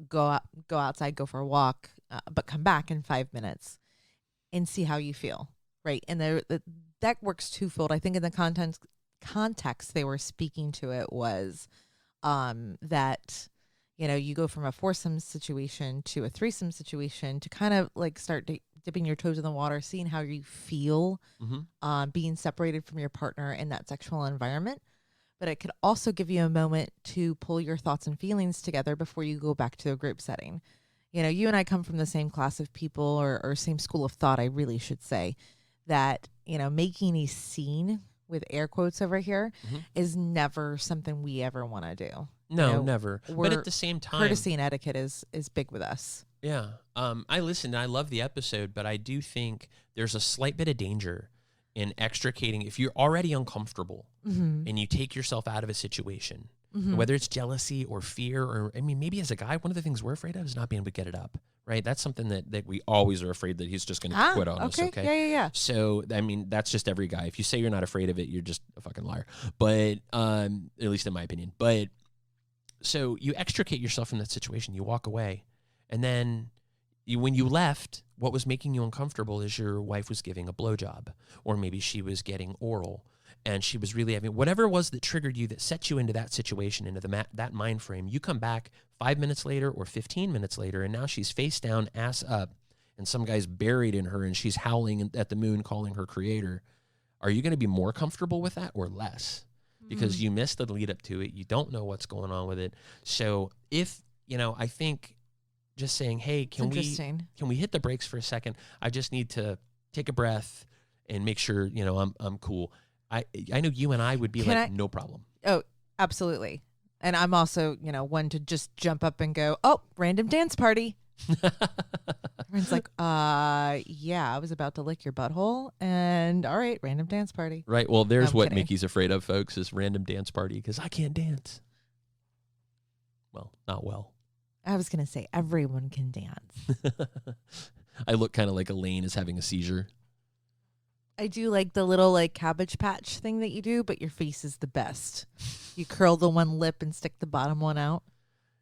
Speaker 3: Go outside, go for a walk, but come back in 5 minutes and see how you feel, right? And that works twofold. I think in the context they were speaking to it was that, you go from a foursome situation to a threesome situation to kind of start dipping your toes in the water, seeing how you feel being separated from your partner in that sexual environment. But it could also give you a moment to pull your thoughts and feelings together before you go back to a group setting. You and I come from the same class of people, or same school of thought, I really should say, that, making a scene, with air quotes over here, is never something we ever want to do.
Speaker 2: No, never. But at the same time,
Speaker 3: courtesy and etiquette is big with us.
Speaker 2: Yeah. I listened and I love the episode, but I do think there's a slight bit of danger in extricating. If you're already uncomfortable and you take yourself out of a situation, whether it's jealousy or fear, or, maybe as a guy, one of the things we're afraid of is not being able to get it up, right? That's something that we always are afraid that he's just going to quit on us, okay?
Speaker 3: Yeah.
Speaker 2: So, that's just every guy. If you say you're not afraid of it, you're just a fucking liar. But, at least in my opinion. But, so you extricate yourself from that situation, you walk away, and then when you left, what was making you uncomfortable is your wife was giving a blowjob, or maybe she was getting oral, and she was really having whatever it was that triggered you, that set you into that situation, into that mind frame. You come back 5 minutes later or 15 minutes later, and now she's face down, ass up, and some guy's buried in her, and she's howling at the moon, calling her creator. Are you going to be more comfortable with that or less? Because you missed the lead up to it. You don't know what's going on with it. So if, I think just saying, hey, can we hit the brakes for a second? I just need to take a breath and make sure, I'm cool. I know you and I would be no problem.
Speaker 3: Oh, absolutely. And I'm also, one to just jump up and go, oh, random dance party. Everyone's like, yeah, I was about to lick your butthole, and all right, random dance party.
Speaker 2: Right. Well, there's what
Speaker 3: kidding.
Speaker 2: Mickey's afraid of, folks, is random dance party, because I can't dance. Well, not well.
Speaker 3: I was going to say everyone can dance.
Speaker 2: I look kind of like Elaine is having a seizure.
Speaker 3: I do like the little Cabbage Patch thing that you do, but your face is the best. You curl the one lip and stick the bottom one out.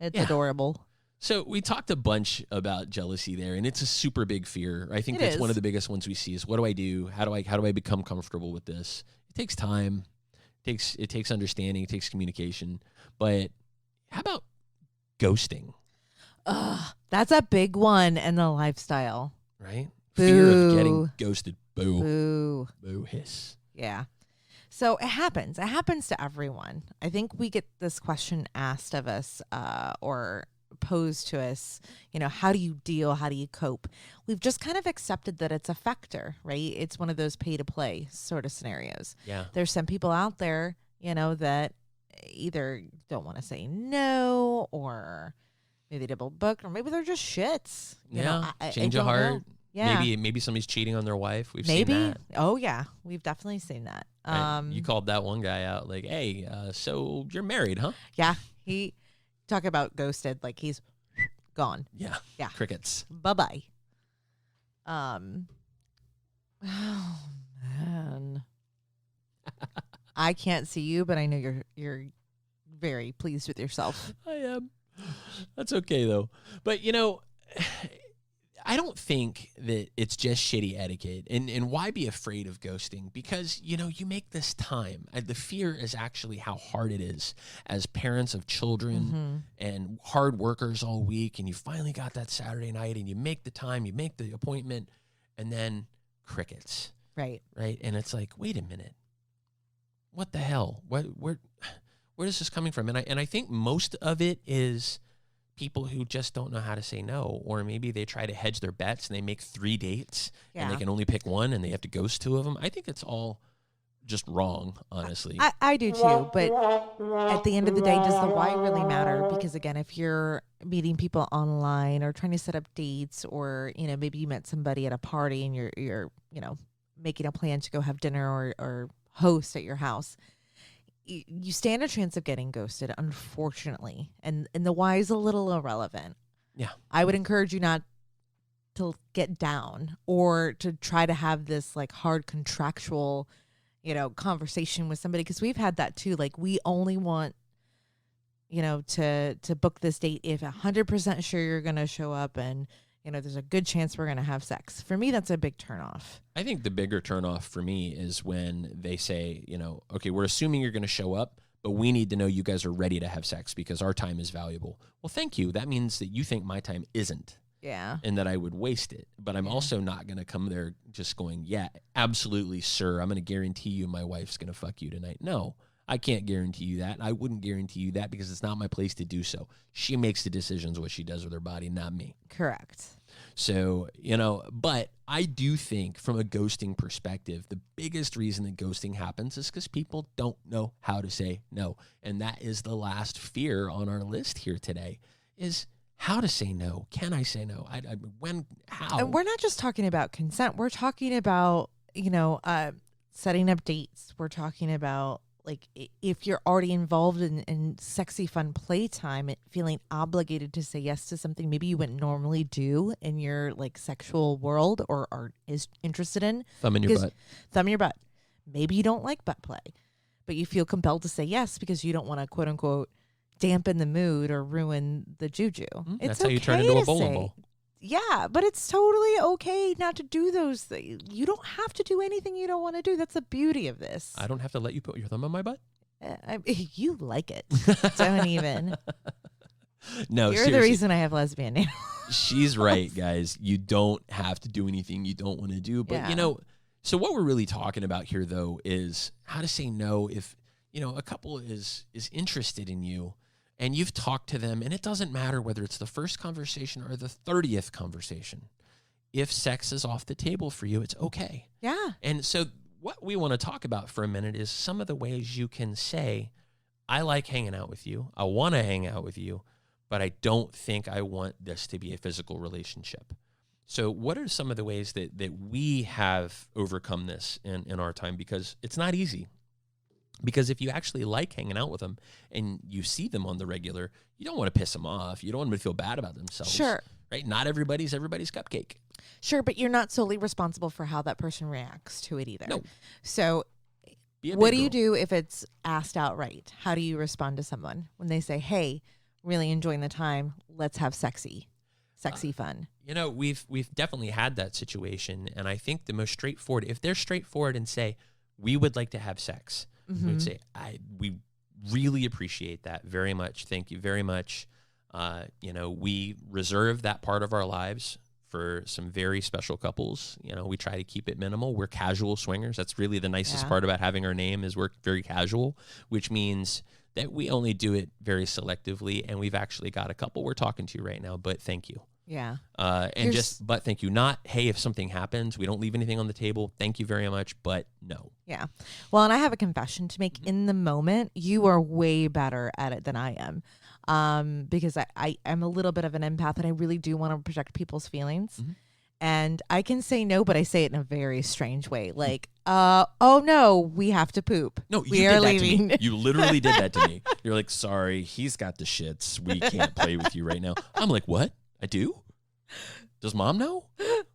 Speaker 3: It's adorable.
Speaker 2: So we talked a bunch about jealousy there, and it's a super big fear. I think that's one of the biggest ones we see is, what do I do? How do I become comfortable with this? It takes time. It takes understanding. It takes communication. But how about ghosting?
Speaker 3: That's a big one in the lifestyle.
Speaker 2: Right?
Speaker 3: Boo.
Speaker 2: Fear of getting ghosted. Boo.
Speaker 3: Boo.
Speaker 2: Boo hiss.
Speaker 3: Yeah. So it happens. It happens to everyone. I think we get this question asked of us or posed to us, how do you deal? How do you cope? We've just kind of accepted that it's a factor, right? It's one of those pay to play sort of scenarios.
Speaker 2: Yeah.
Speaker 3: There's some people out there, that either don't want to say no, or maybe double booked, or maybe they're just shits.
Speaker 2: Change of heart.
Speaker 3: Know. Yeah.
Speaker 2: Maybe somebody's cheating on their wife. We've
Speaker 3: maybe.
Speaker 2: seen that.
Speaker 3: Oh yeah, we've definitely seen that.
Speaker 2: Right. You called that one guy out like, hey, so you're married, huh?
Speaker 3: Yeah. He talk about ghosted, like he's gone.
Speaker 2: Yeah.
Speaker 3: Yeah.
Speaker 2: Crickets.
Speaker 3: Bye-bye. Oh man. I can't see you, but I know you're very pleased with yourself.
Speaker 2: I am. That's okay though. But I don't think that it's just shitty etiquette. And why be afraid of ghosting? Because, you make this time. The fear is actually how hard it is as parents of children and hard workers all week. And you finally got that Saturday night and you make the time, you make the appointment, and then crickets.
Speaker 3: Right.
Speaker 2: Right. And it's like, wait a minute. What the hell? Where is this coming from? And I think most of it is people who just don't know how to say no, or maybe they try to hedge their bets and they make 3 dates and they can only pick one and they have to ghost 2 of them. I think it's all just wrong, honestly.
Speaker 3: I do too, but at the end of the day, does the why really matter? Because again, if you're meeting people online or trying to set up dates, or maybe you met somebody at a party and you're making a plan to go have dinner or host at your house, you stand a chance of getting ghosted, unfortunately. And the why is a little irrelevant.
Speaker 2: Yeah.
Speaker 3: I would encourage you not to get down or to try to have this hard contractual, conversation with somebody. Because we've had that too. We only want, to book this date if 100% sure you're going to show up and, there's a good chance we're going to have sex. For me, that's a big turnoff.
Speaker 2: I think the bigger turnoff for me is when they say, okay, we're assuming you're going to show up, but we need to know you guys are ready to have sex because our time is valuable. Well, thank you. That means that you think my time isn't.
Speaker 3: Yeah.
Speaker 2: And that I would waste it. But I'm also not going to come there just going, yeah, absolutely, sir. I'm going to guarantee you my wife's going to fuck you tonight. No, I can't guarantee you that. I wouldn't guarantee you that because it's not my place to do so. She makes the decisions what she does with her body, not me.
Speaker 3: Correct.
Speaker 2: So, but I do think from a ghosting perspective, the biggest reason that ghosting happens is because people don't know how to say no. And that is the last fear on our list here today, is how to say no. Can I say no? How?
Speaker 3: And we're not just talking about consent. We're talking about, setting up dates. We're talking about if you're already involved in sexy, fun playtime, feeling obligated to say yes to something maybe you wouldn't normally do in your sexual world or are interested in.
Speaker 2: Thumb in your butt.
Speaker 3: Thumb in your butt. Maybe you don't like butt play, but you feel compelled to say yes because you don't want to quote unquote dampen the mood or ruin the juju.
Speaker 2: That's how you turn into a bowling ball.
Speaker 3: Yeah, but it's totally okay not to do those things. You don't have to do anything you don't want to do. That's the beauty of this.
Speaker 2: I don't have to let you put your thumb on my butt?
Speaker 3: You like it. Don't even.
Speaker 2: No,
Speaker 3: You're
Speaker 2: seriously.
Speaker 3: the reason I have lesbian nails.
Speaker 2: She's right, guys. You don't have to do anything you don't want to do. But, so what we're really talking about here, though, is how to say no if, a couple is interested in you. and you've talked to them, and it doesn't matter whether it's the first conversation or the 30th conversation. If sex is off the table for you, it's okay.
Speaker 3: Yeah.
Speaker 2: And so what we want to talk about for a minute is some of the ways you can say, I like hanging out with you. I want to hang out with you, but I don't think I want this to be a physical relationship. So what are some of the ways that we have overcome this in our time? Because it's not easy. Because if you actually like hanging out with them and you see them on the regular, you don't want to piss them off. You don't want them to feel bad about themselves.
Speaker 3: Sure.
Speaker 2: Right? Not everybody's cupcake.
Speaker 3: Sure, but you're not solely responsible for how that person reacts to it either.
Speaker 2: No.
Speaker 3: So what do you do if it's asked outright? How do you respond to someone when they say, hey, really enjoying the time, let's have sexy fun?
Speaker 2: You know, we've definitely had that situation. And I think the most straightforward, if they're straightforward and say, we would like to have sex, we'd say, we really appreciate that very much. Thank you very much. You know, we reserve that part of our lives for some very special couples. You know, we try to keep it minimal. We're casual swingers. That's really the nicest part about having our name is we're very casual, which means that we only do it very selectively. And we've actually got a couple we're talking to right now, but thank you.
Speaker 3: Yeah.
Speaker 2: But thank you. Not, hey, if something happens, we don't leave anything on the table. Thank you very much, but no.
Speaker 3: Yeah. Well, and I have a confession to make. In the moment, you are way better at it than I am. Because I am a little bit of an empath and I really do want to protect people's feelings. And I can say no, but I say it in a very strange way. Like, oh no, we have to poop.
Speaker 2: No, you
Speaker 3: we
Speaker 2: did
Speaker 3: are
Speaker 2: that
Speaker 3: leaving.
Speaker 2: To me. You literally did that to me. You're like, sorry, he's got the shits. We can't play with you right now. I'm like, what? I do? Does mom know?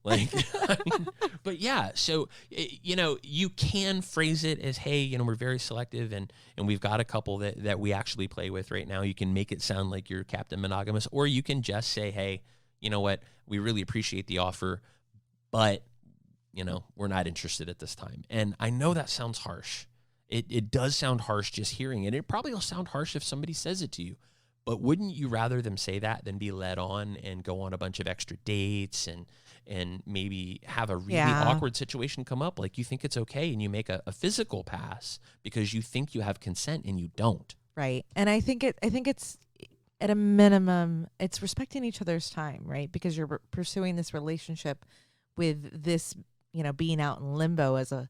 Speaker 2: Like, I mean, but yeah, so, you know, you can phrase it as, hey, you know, we're very selective and we've got a couple that we actually play with right now. You can make it sound like you're Captain Monogamous, or you can just say, hey, you know what? We really appreciate the offer, but, you know, we're not interested at this time. And I know that sounds harsh. It does sound harsh just hearing it. It probably will sound harsh if somebody says it to you. But wouldn't you rather them say that than be led on and go on a bunch of extra dates and maybe have a really awkward situation come up? Like you think it's okay and you make a physical pass because you think you have consent and you don't.
Speaker 3: Right. And I think it's at a minimum, it's respecting each other's time, right? Because you're pursuing this relationship with this, you know, being out in limbo as a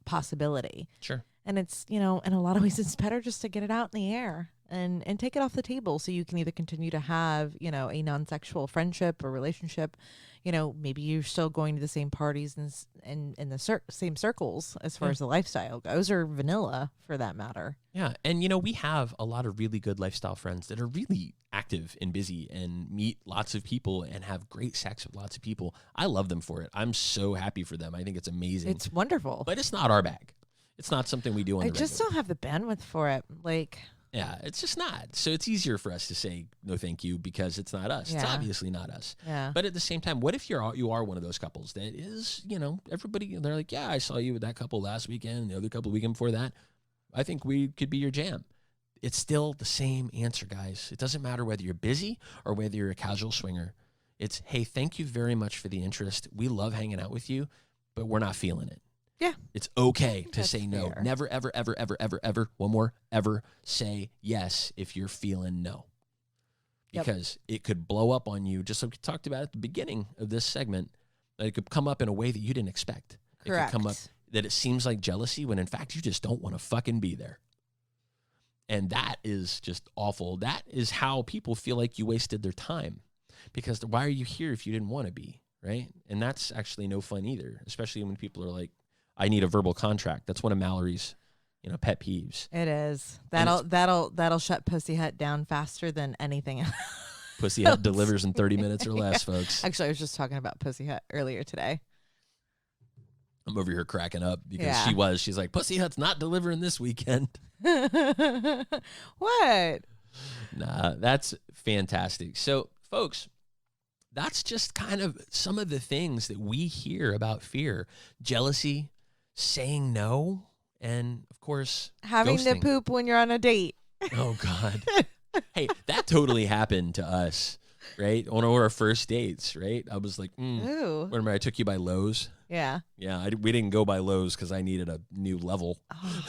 Speaker 3: possibility.
Speaker 2: Sure.
Speaker 3: And it's, you know, in a lot of ways, it's better just to get it out in the air and take it off the table so you can either continue to have, you know, a non-sexual friendship or relationship. You know, maybe you're still going to the same parties and in the same circles as far as the lifestyle goes, or vanilla for that matter.
Speaker 2: Yeah. And, you know, we have a lot of really good lifestyle friends that are really active and busy and meet lots of people and have great sex with lots of people. I love them for it. I'm so happy for them. I think it's amazing.
Speaker 3: It's wonderful.
Speaker 2: But it's not our bag. It's not something we do on the regular.
Speaker 3: I just don't have the bandwidth for it. Like,
Speaker 2: yeah, it's just not. So it's easier for us to say no thank you because it's not us.
Speaker 3: Yeah.
Speaker 2: It's obviously not us.
Speaker 3: Yeah.
Speaker 2: But at the same time, what if you are one of those couples that is, you know, everybody, they're like, yeah, I saw you with that couple last weekend, the other couple weekend before that. I think we could be your jam. It's still the same answer, guys. It doesn't matter whether you're busy or whether you're a casual swinger. It's, hey, thank you very much for the interest. We love hanging out with you, but we're not feeling it.
Speaker 3: Yeah.
Speaker 2: It's okay to say no.
Speaker 3: fair.
Speaker 2: Never, ever, ever, ever, ever, ever, one more, ever say yes if you're feeling no. Because it could blow up on you, just like we talked about at the beginning of this segment, that it could come up in a way that you didn't expect.
Speaker 3: Correct.
Speaker 2: It could come up that it seems like jealousy when in fact you just don't want to fucking be there. And that is just awful. That is how people feel like you wasted their time. Because why are you here if you didn't want to be, right? And that's actually no fun either, especially when people are like, I need a verbal contract. That's one of Mallory's, you know, pet peeves.
Speaker 3: It is. That'll shut Pussy Hut down faster than anything else.
Speaker 2: Pussy Hut delivers in 30 minutes or less, folks.
Speaker 3: Actually, I was just talking about Pussy Hut earlier today.
Speaker 2: I'm over here cracking up because she's like, Pussy Hut's not delivering this weekend.
Speaker 3: What?
Speaker 2: Nah, that's fantastic. So, folks, that's just kind of some of the things that we hear about fear. Jealousy, saying no, and, of course,
Speaker 3: having
Speaker 2: ghosting.
Speaker 3: to poop when you're on a date.
Speaker 2: Oh, God. Hey, that totally happened to us, right? On our first dates, right? I was like,
Speaker 3: Ooh.
Speaker 2: remember I took you by Lowe's?
Speaker 3: Yeah.
Speaker 2: Yeah, we didn't go by Lowe's because I needed a new level.
Speaker 3: Oh,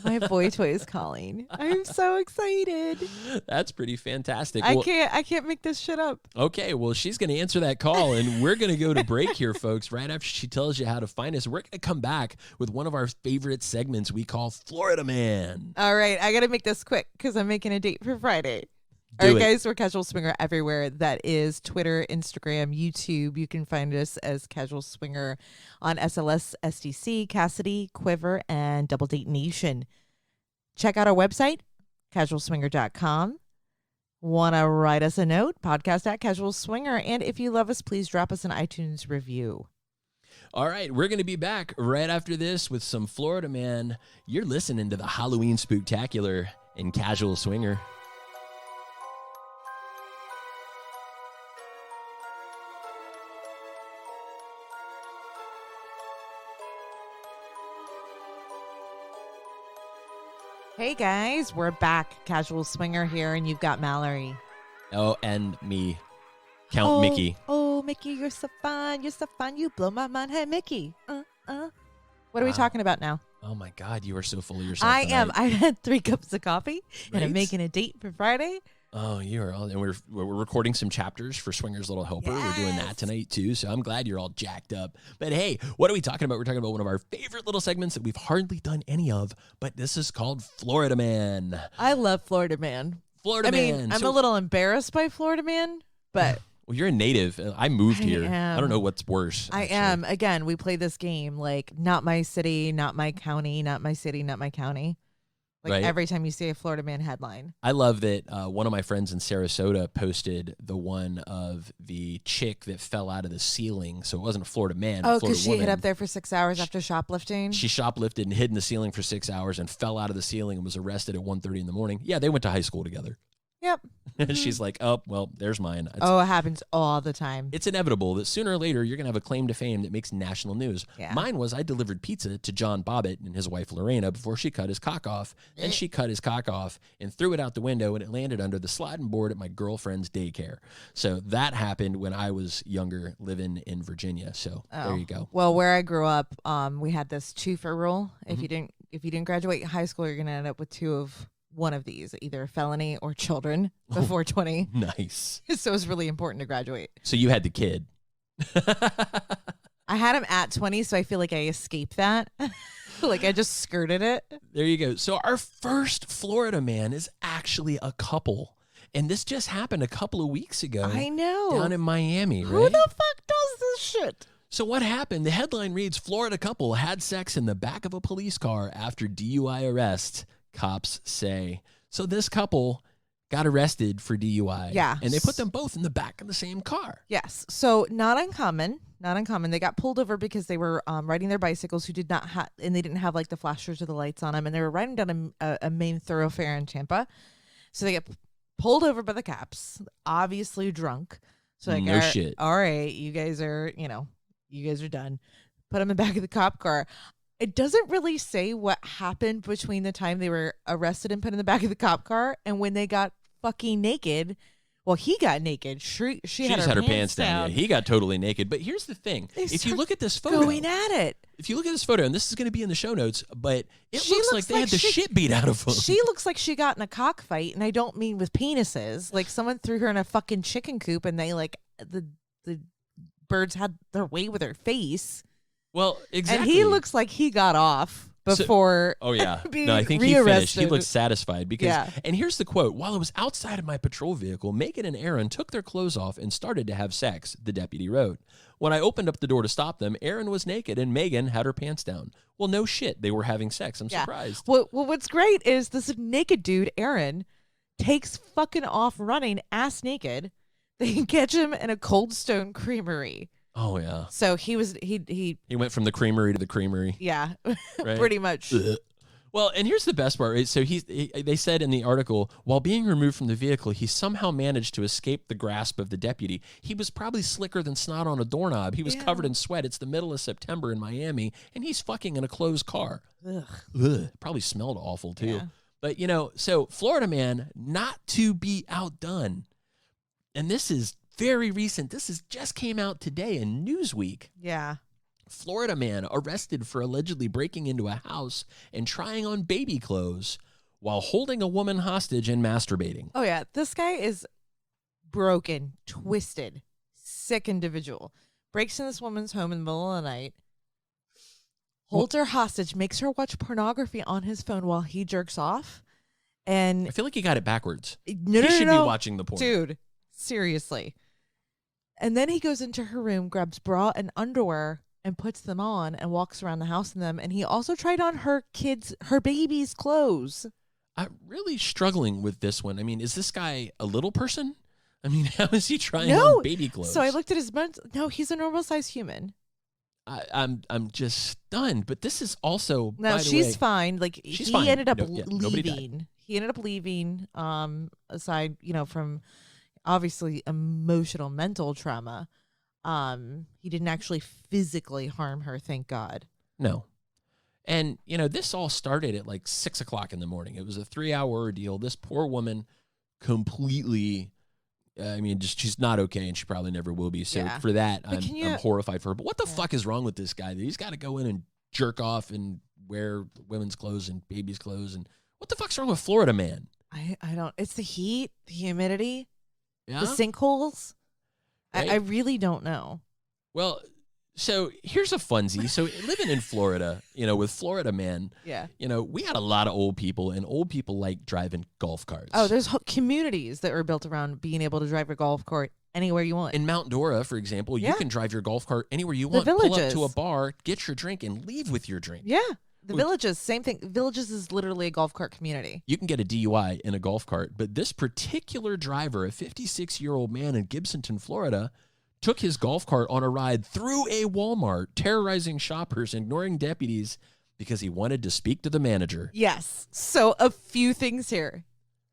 Speaker 3: my boy toy is calling. I'm so excited.
Speaker 2: That's pretty fantastic.
Speaker 3: I can't make this shit up.
Speaker 2: Okay, well, she's going to answer that call, and we're going to go to break here, folks. Right after she tells you how to find us, we're going to come back with one of our favorite segments we call Florida Man.
Speaker 3: All right, I got to make this quick because I'm making a date for Friday.
Speaker 2: Do
Speaker 3: All right,
Speaker 2: it.
Speaker 3: guys, we're Casual Swinger everywhere. That is Twitter, Instagram, YouTube. You can find us as Casual Swinger on SLS, SDC, Cassidy, Quiver, and Double Date Nation. Check out our website, casualswinger.com. Want to write us a note? Podcast@casualswinger. And if you love us, please drop us an iTunes review.
Speaker 2: All right, we're going to be back right after this with some Florida Man. You're listening to the Halloween Spooktacular in Casual Swinger.
Speaker 3: Hey, guys, we're back. Casual Swinger here, and you've got Mallory.
Speaker 2: Oh, and me, Count Mickey.
Speaker 3: Oh, Mickey, you're so fun. You're so fun. You blow my mind. Hey, Mickey. What are we talking about now?
Speaker 2: Oh, my God, you are so full of yourself
Speaker 3: I
Speaker 2: tonight.
Speaker 3: am. I had 3 cups of coffee, and I'm
Speaker 2: Right?
Speaker 3: making a date for Friday.
Speaker 2: Oh, you are all, and we're recording some chapters for Swinger's Little Helper. We're doing that tonight too, so I'm glad you're all jacked up. But hey, what are we talking about? We're talking about one of our favorite little segments that we've hardly done any of, but this is called Florida Man.
Speaker 3: I love Florida Man.
Speaker 2: Florida
Speaker 3: I mean,
Speaker 2: Man.
Speaker 3: I'm
Speaker 2: So-
Speaker 3: a little embarrassed by Florida Man, but
Speaker 2: Well, you're a native. I moved
Speaker 3: I
Speaker 2: here.
Speaker 3: am.
Speaker 2: I don't know what's worse.
Speaker 3: I
Speaker 2: actually.
Speaker 3: am. Again, we play this game like not my city, not my county, not my city, not my county. Like
Speaker 2: Right.
Speaker 3: every time you see a Florida Man headline.
Speaker 2: I love that one of my friends in Sarasota posted the one of the chick that fell out of the ceiling. So it wasn't a Florida man.
Speaker 3: Oh,
Speaker 2: Florida
Speaker 3: because she hid
Speaker 2: woman.
Speaker 3: up there for 6 hours after shoplifting.
Speaker 2: She shoplifted and hid in the ceiling for 6 hours and fell out of the ceiling and was arrested at 1:30 in the morning. Yeah, they went to high school together.
Speaker 3: Yep.
Speaker 2: And she's like, oh, well, there's mine.
Speaker 3: Oh, it happens all the time.
Speaker 2: It's inevitable that sooner or later you're going to have a claim to fame that makes national news.
Speaker 3: Yeah.
Speaker 2: Mine was I delivered pizza to John Bobbitt and his wife Lorena before she cut his cock off. Then she cut his cock off and threw it out the window, and it landed under the sliding board at my girlfriend's daycare. So that happened when I was younger living in Virginia. So there you go.
Speaker 3: Well, where I grew up, we had this twofer rule. If you didn't graduate high school, you're gonna end up with 2 of one of these, either a felony or children before 20.
Speaker 2: Nice.
Speaker 3: So it's really important to graduate.
Speaker 2: So you had the kid.
Speaker 3: I had him at 20, so I feel like I escaped that. Like I just skirted it.
Speaker 2: There you go. So our first Florida man is actually a couple. And this just happened a couple of weeks ago.
Speaker 3: I know.
Speaker 2: Down in Miami, right?
Speaker 3: Who the fuck does this shit?
Speaker 2: So what happened? The headline reads, Florida couple had sex in the back of a police car after DUI arrest, cops say. So this couple got arrested for DUI.
Speaker 3: Yeah.
Speaker 2: And they put them both in the back of the same car.
Speaker 3: Yes. So not uncommon. Not uncommon. They got pulled over because they were riding their bicycles who did not have, and they didn't have like the flashers or the lights on them. And they were riding down a main thoroughfare in Tampa. So they get pulled over by the cops, obviously drunk. So like,
Speaker 2: No shit.
Speaker 3: All right, you guys are done. Put them in the back of the cop car. It doesn't really say what happened between the time they were arrested and put in the back of the cop car and when they got fucking naked. Well, he got naked. She
Speaker 2: just had her pants down. Yeah, he got totally naked. But here's the thing. If you look at this photo.
Speaker 3: Going at it.
Speaker 2: If you look at this photo, and this is going to be in the show notes, but it
Speaker 3: She
Speaker 2: looks like they had the shit beat out of them.
Speaker 3: She looks like she got in a cockfight, and I don't mean with penises. Like someone threw her in a fucking chicken coop, and they like the birds had their way with her face.
Speaker 2: Well, exactly.
Speaker 3: And he looks like he got off before.
Speaker 2: Oh yeah.
Speaker 3: being
Speaker 2: No, I think he finished.
Speaker 3: rearrested.
Speaker 2: He looked satisfied because.
Speaker 3: Yeah.
Speaker 2: And here's the quote: "While I was outside of my patrol vehicle, Megan and Aaron took their clothes off and started to have sex." The deputy wrote. "When I opened up the door to stop them, Aaron was naked and Megan had her pants down." Well, no shit, they were having sex. I'm surprised.
Speaker 3: Well, what's great is this naked dude, Aaron, takes fucking off running ass naked. They catch him in a Cold Stone Creamery.
Speaker 2: Oh yeah.
Speaker 3: So he
Speaker 2: went from the creamery to the creamery.
Speaker 3: Yeah,
Speaker 2: Right?
Speaker 3: pretty much.
Speaker 2: Well, and here's the best part, right? So they said in the article, while being removed from the vehicle, he somehow managed to escape the grasp of the deputy. He was probably slicker than snot on a doorknob. He was covered in sweat. It's the middle of September in Miami, and he's fucking in a closed car. Ugh. Probably smelled awful, too.
Speaker 3: Yeah.
Speaker 2: But, so Florida man, not to be outdone. And this is very recent. This just came out today in Newsweek.
Speaker 3: Yeah.
Speaker 2: Florida man arrested for allegedly breaking into a house and trying on baby clothes while holding a woman hostage and masturbating.
Speaker 3: Oh, yeah. This guy is broken, twisted, sick individual. Breaks in this woman's home in the middle of the night, holds her hostage, makes her watch pornography on his phone while he jerks off. And
Speaker 2: I feel like he got it backwards.
Speaker 3: No,
Speaker 2: he should be watching the porn.
Speaker 3: Dude, seriously. And then he goes into her room, grabs bra and underwear, and puts them on and walks around the house in them. And he also tried on her baby's clothes.
Speaker 2: I'm really struggling with this one. I mean, is this guy a little person? I mean, how is he trying on baby clothes?
Speaker 3: So I looked at his butt. No, he's a normal sized human.
Speaker 2: I'm just stunned. But this is also,
Speaker 3: no,
Speaker 2: by the
Speaker 3: she's
Speaker 2: way,
Speaker 3: fine. Like
Speaker 2: she's
Speaker 3: he
Speaker 2: fine.
Speaker 3: ended up
Speaker 2: Nobody died.
Speaker 3: leaving. He ended up leaving. Aside, from obviously emotional, mental trauma. He didn't actually physically harm her, thank God.
Speaker 2: No. And, this all started at like 6 o'clock in the morning. It was a 3-hour ordeal. This poor woman completely, she's not okay, and she probably never will be. So for that, I'm horrified for her. But what the fuck is wrong with this guy? He's got to go in and jerk off and wear women's clothes and baby's clothes. And what the fuck's wrong with Florida man?
Speaker 3: I don't. It's the heat, the humidity,
Speaker 2: the
Speaker 3: sinkholes.
Speaker 2: Right?
Speaker 3: I really don't know.
Speaker 2: Well, so here's a funsie. So living in Florida, with Florida man, we had a lot of old people, and old people like driving golf carts.
Speaker 3: Oh, there's communities that are built around being able to drive your golf cart anywhere you want.
Speaker 2: In Mount Dora, for example, you can drive your golf cart anywhere you want.
Speaker 3: Villages.
Speaker 2: Pull up to a bar, get your drink, and leave with your drink.
Speaker 3: Yeah. The Villages, same thing. Villages is literally a golf cart community.
Speaker 2: You can get a DUI in a golf cart, but this particular driver, a 56-year-old man in Gibsonton, Florida, took his golf cart on a ride through a Walmart, terrorizing shoppers, ignoring deputies because he wanted to speak to the manager.
Speaker 3: Yes. So a few things here.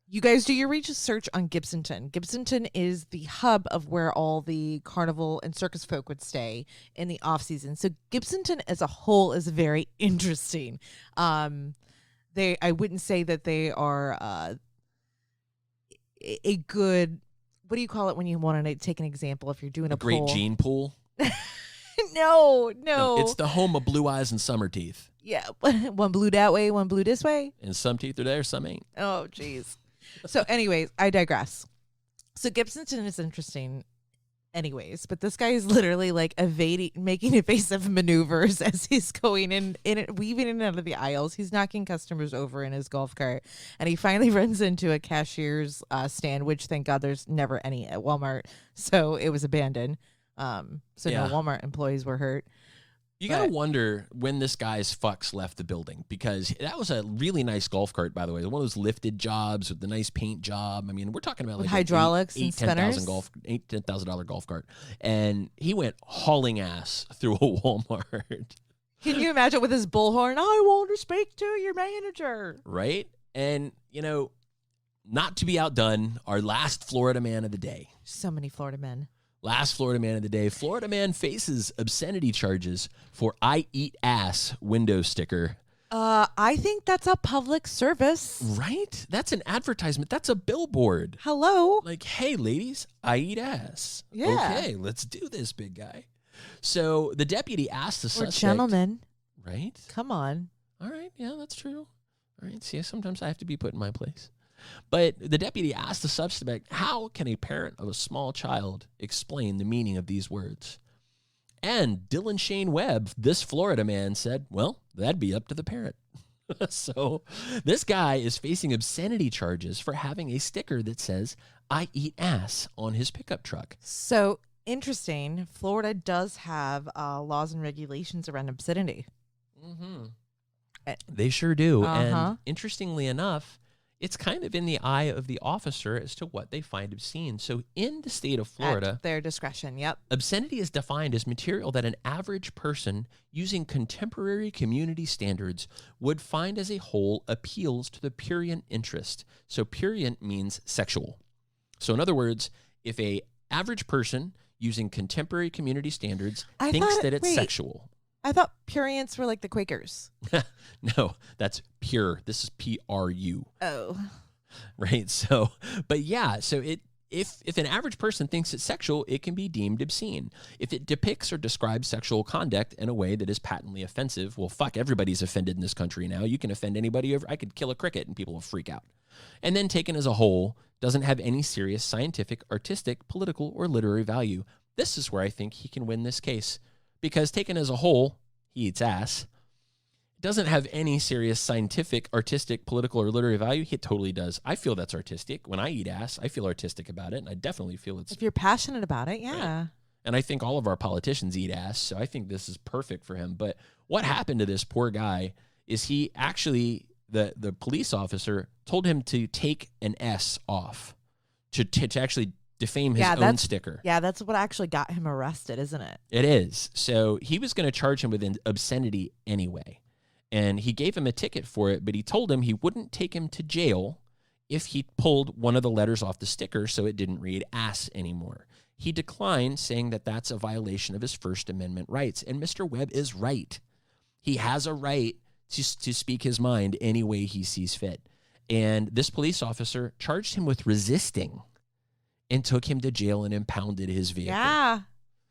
Speaker 3: You guys do your research on Gibsonton. Gibsonton is the hub of where all the carnival and circus folk would stay in the off season. So Gibsonton as a whole is very interesting. I wouldn't say that they are a good, what do you call it when you want to take an example? If you're doing a
Speaker 2: great
Speaker 3: pool?
Speaker 2: gene pool.
Speaker 3: No.
Speaker 2: It's the home of blue eyes and summer teeth.
Speaker 3: Yeah, one blew that way, one blew this way.
Speaker 2: And some teeth are there, some ain't.
Speaker 3: Oh, jeez. So anyways, I digress. So Gibsonton is interesting anyways, but this guy is literally like making evasive maneuvers as he's going weaving in and out of the aisles. He's knocking customers over in his golf cart, and he finally runs into a cashier's stand, which thank God there's never any at Walmart. So it was abandoned. No Walmart employees were hurt.
Speaker 2: You got to wonder when this guy's fucks left the building, because that was a really nice golf cart, by the way. One of those lifted jobs with the nice paint job. I mean, we're talking about
Speaker 3: with
Speaker 2: like
Speaker 3: hydraulics and spinners.
Speaker 2: $10,000 golf cart. And he went hauling ass through a Walmart.
Speaker 3: Can you imagine with his bullhorn? I want to speak to your manager.
Speaker 2: Right? And, not to be outdone, our last Florida man of the day.
Speaker 3: So many Florida men.
Speaker 2: Last Florida man of the day. Florida man faces obscenity charges for "I eat ass" window sticker.
Speaker 3: I think that's a public service.
Speaker 2: Right? That's an advertisement. That's a billboard.
Speaker 3: Hello?
Speaker 2: Like, hey, ladies, I eat ass.
Speaker 3: Yeah.
Speaker 2: Okay, let's do this, big guy. So the deputy asked the suspect.
Speaker 3: Or gentlemen.
Speaker 2: Right?
Speaker 3: Come on.
Speaker 2: All right. Yeah, that's true. All right. See, sometimes I have to be put in my place. But the deputy asked the suspect, how can a parent of a small child explain the meaning of these words? And Dylan Shane Webb, this Florida man, said, well, that'd be up to the parent. So this guy is facing obscenity charges for having a sticker that says, I eat ass on his pickup truck.
Speaker 3: So interesting. Florida does have laws and regulations around obscenity.
Speaker 2: Mm-hmm. They sure do.
Speaker 3: Uh-huh.
Speaker 2: And interestingly enough, it's kind of in the eye of the officer as to what they find obscene. So in the state of Florida,
Speaker 3: at their discretion, yep.
Speaker 2: Obscenity is defined as material that an average person using contemporary community standards would find as a whole appeals to the prurient interest. So prurient means sexual. So in other words, if a average person using contemporary community standards thinks that it's sexual.
Speaker 3: I thought prurients were like the Quakers.
Speaker 2: No, that's pure. This is PRU.
Speaker 3: Oh.
Speaker 2: Right. So, but yeah, so if an average person thinks it's sexual, it can be deemed obscene. If it depicts or describes sexual conduct in a way that is patently offensive, well, fuck, everybody's offended in this country now. You can offend anybody over. I could kill a cricket and people will freak out. And then taken as a whole, doesn't have any serious scientific, artistic, political, or literary value. This is where I think he can win this case. Because taken as a whole, he eats ass. Doesn't have any serious scientific, artistic, political, or literary value. It totally does. I feel that's artistic. When I eat ass, I feel artistic about it, and I definitely feel it's...
Speaker 3: If you're passionate about it, yeah.
Speaker 2: Right. And I think all of our politicians eat ass, so I think this is perfect for him. But what happened to this poor guy is he actually, the police officer told him to take an S off, to actually defame his own sticker.
Speaker 3: Yeah, that's what actually got him arrested, isn't it?
Speaker 2: It is. So he was going to charge him with an obscenity anyway. And he gave him a ticket for it, but he told him he wouldn't take him to jail if he pulled one of the letters off the sticker so it didn't read ass anymore. He declined, saying that that's a violation of his First Amendment rights. And Mr. Webb is right. He has a right to speak his mind any way he sees fit. And this police officer charged him with resisting and took him to jail and impounded his vehicle.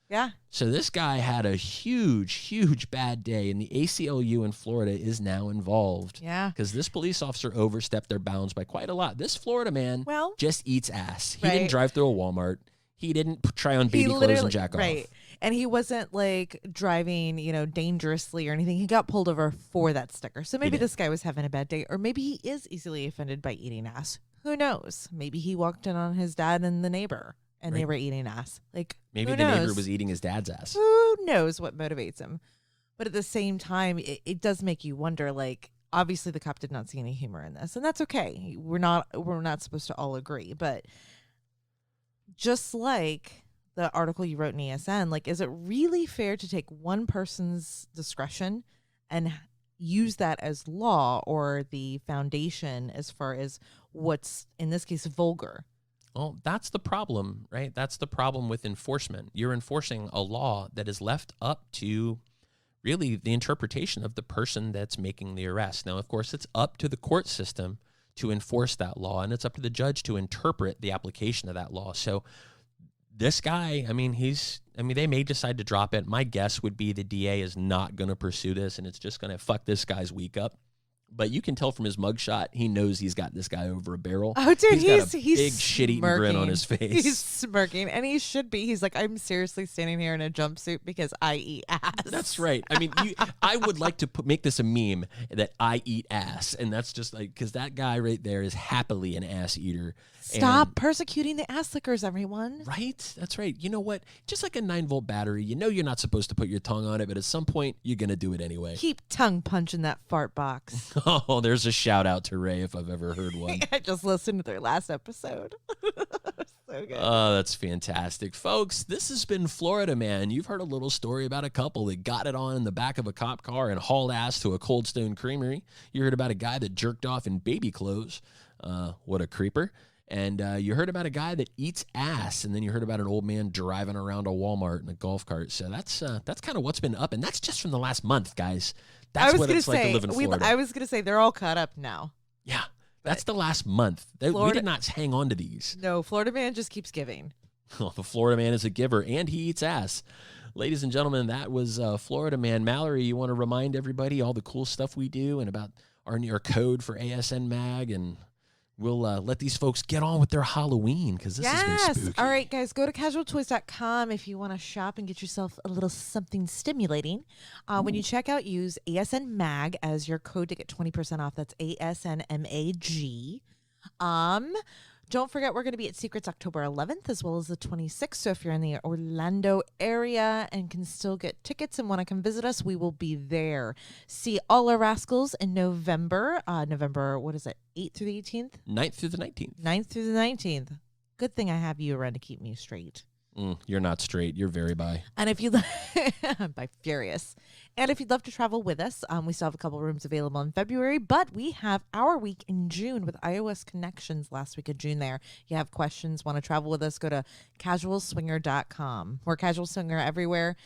Speaker 3: Yeah.
Speaker 2: So this guy had a huge, huge bad day, and the ACLU in Florida is now involved.
Speaker 3: Yeah.
Speaker 2: Because this police officer overstepped their bounds by quite a lot. This Florida man just eats ass. He didn't drive through a Walmart. He didn't try on baby clothes and jack off.
Speaker 3: Right. And he wasn't like driving, dangerously or anything. He got pulled over for that sticker. So maybe this guy was having a bad day, or maybe he is easily offended by eating ass. Who knows? Maybe he walked in on his dad and the neighbor. And they were eating ass.
Speaker 2: Maybe the neighbor was eating his dad's ass.
Speaker 3: Who knows what motivates him? But at the same time, it does make you wonder. Obviously, the cop did not see any humor in this, and that's okay. We're not supposed to all agree. But just like the article you wrote in ESN, is it really fair to take one person's discretion and use that as law or the foundation as far as what's in this case vulgar?
Speaker 2: Well, that's the problem, right? That's the problem with enforcement. You're enforcing a law that is left up to really the interpretation of the person that's making the arrest. Now, of course, it's up to the court system to enforce that law, and it's up to the judge to interpret the application of that law. So this guy, they may decide to drop it. My guess would be the DA is not going to pursue this, and it's just going to fuck this guy's week up. But you can tell from his mugshot, he knows he's got this guy over a barrel.
Speaker 3: Oh, dude,
Speaker 2: he's got a big shit-eating grin on his face.
Speaker 3: He's smirking, and he should be. He's like, I'm seriously standing here in a jumpsuit because I eat ass.
Speaker 2: That's right. I would like to make this a meme that I eat ass, and that's just because that guy right there is happily an ass eater.
Speaker 3: Stop persecuting the ass lickers, everyone.
Speaker 2: Right? That's right. You know what? Just like a 9-volt battery, you're not supposed to put your tongue on it, but at some point, you're going to do it anyway.
Speaker 3: Keep tongue punching that fart box.
Speaker 2: Oh, there's a shout out to Ray if I've ever heard one.
Speaker 3: I just listened to their last episode. So good.
Speaker 2: Oh, that's fantastic. Folks, this has been Florida Man. You've heard a little story about a couple that got it on in the back of a cop car and hauled ass to a Cold Stone Creamery. You heard about a guy that jerked off in baby clothes. What a creeper. And you heard about a guy that eats ass, and then you heard about an old man driving around a Walmart in a golf cart. So that's kind of what's been up, and that's just from the last month, guys. That's what it's like to live in Florida.
Speaker 3: I was going to say they're all caught up now.
Speaker 2: Yeah, that's the last month. We did not hang on to these.
Speaker 3: No, Florida Man just keeps giving.
Speaker 2: Oh, the Florida Man is a giver, and he eats ass. Ladies and gentlemen, that was Florida Man. Mallory, you want to remind everybody all the cool stuff we do and about our code for ASN Mag, and we'll let these folks get on with their Halloween because this has been spooky.
Speaker 3: All right, guys, go to casualtoys.com if you want to shop and get yourself a little something stimulating. When you check out, use ASN Mag as your code to get 20% off. That's ASNMAG. Don't forget, we're going to be at Secrets October 11th as well as the 26th. So if you're in the Orlando area and can still get tickets and want to come visit us, we will be there. See all our Rascals in November. November, what is it, 8th through the 18th?
Speaker 2: 9th through the 19th.
Speaker 3: 9th through the 19th. Good thing I have you around to keep me straight.
Speaker 2: You're not straight. You're very bi.
Speaker 3: And if you I'm bi furious. And if you'd love to travel with us, we still have a couple rooms available in February, but we have our week in June with iOS Connections last week of June there. You have questions, want to travel with us, go to casualswinger.com. We're Casual Swinger everywhere.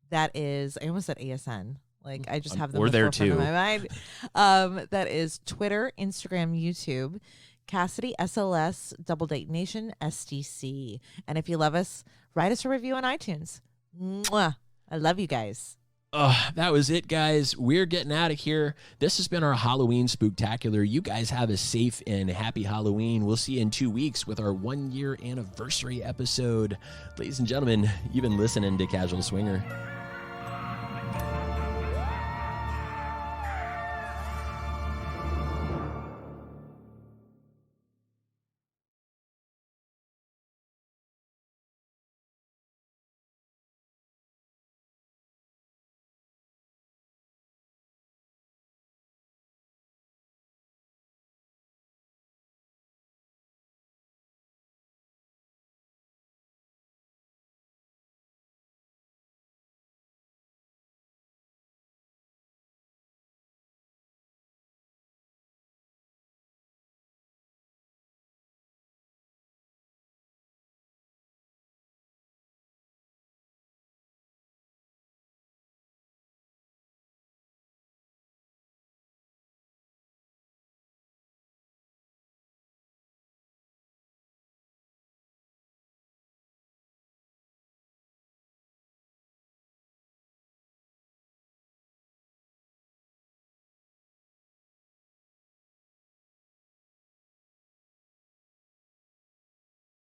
Speaker 3: That is, I almost said ASN. I just have them.
Speaker 2: We're there too.
Speaker 3: In my mind. That is Twitter, Instagram, YouTube. Cassidy, SLS, Double Date Nation, SDC. And if you love us, write us a review on iTunes. Mwah. I love you guys.
Speaker 2: That was it, guys. We're getting out of here. This has been our Halloween Spooktacular. You guys have a safe and happy Halloween. We'll see you in 2 weeks with our 1-year anniversary episode. Ladies and gentlemen, you've been listening to Casual Swinger.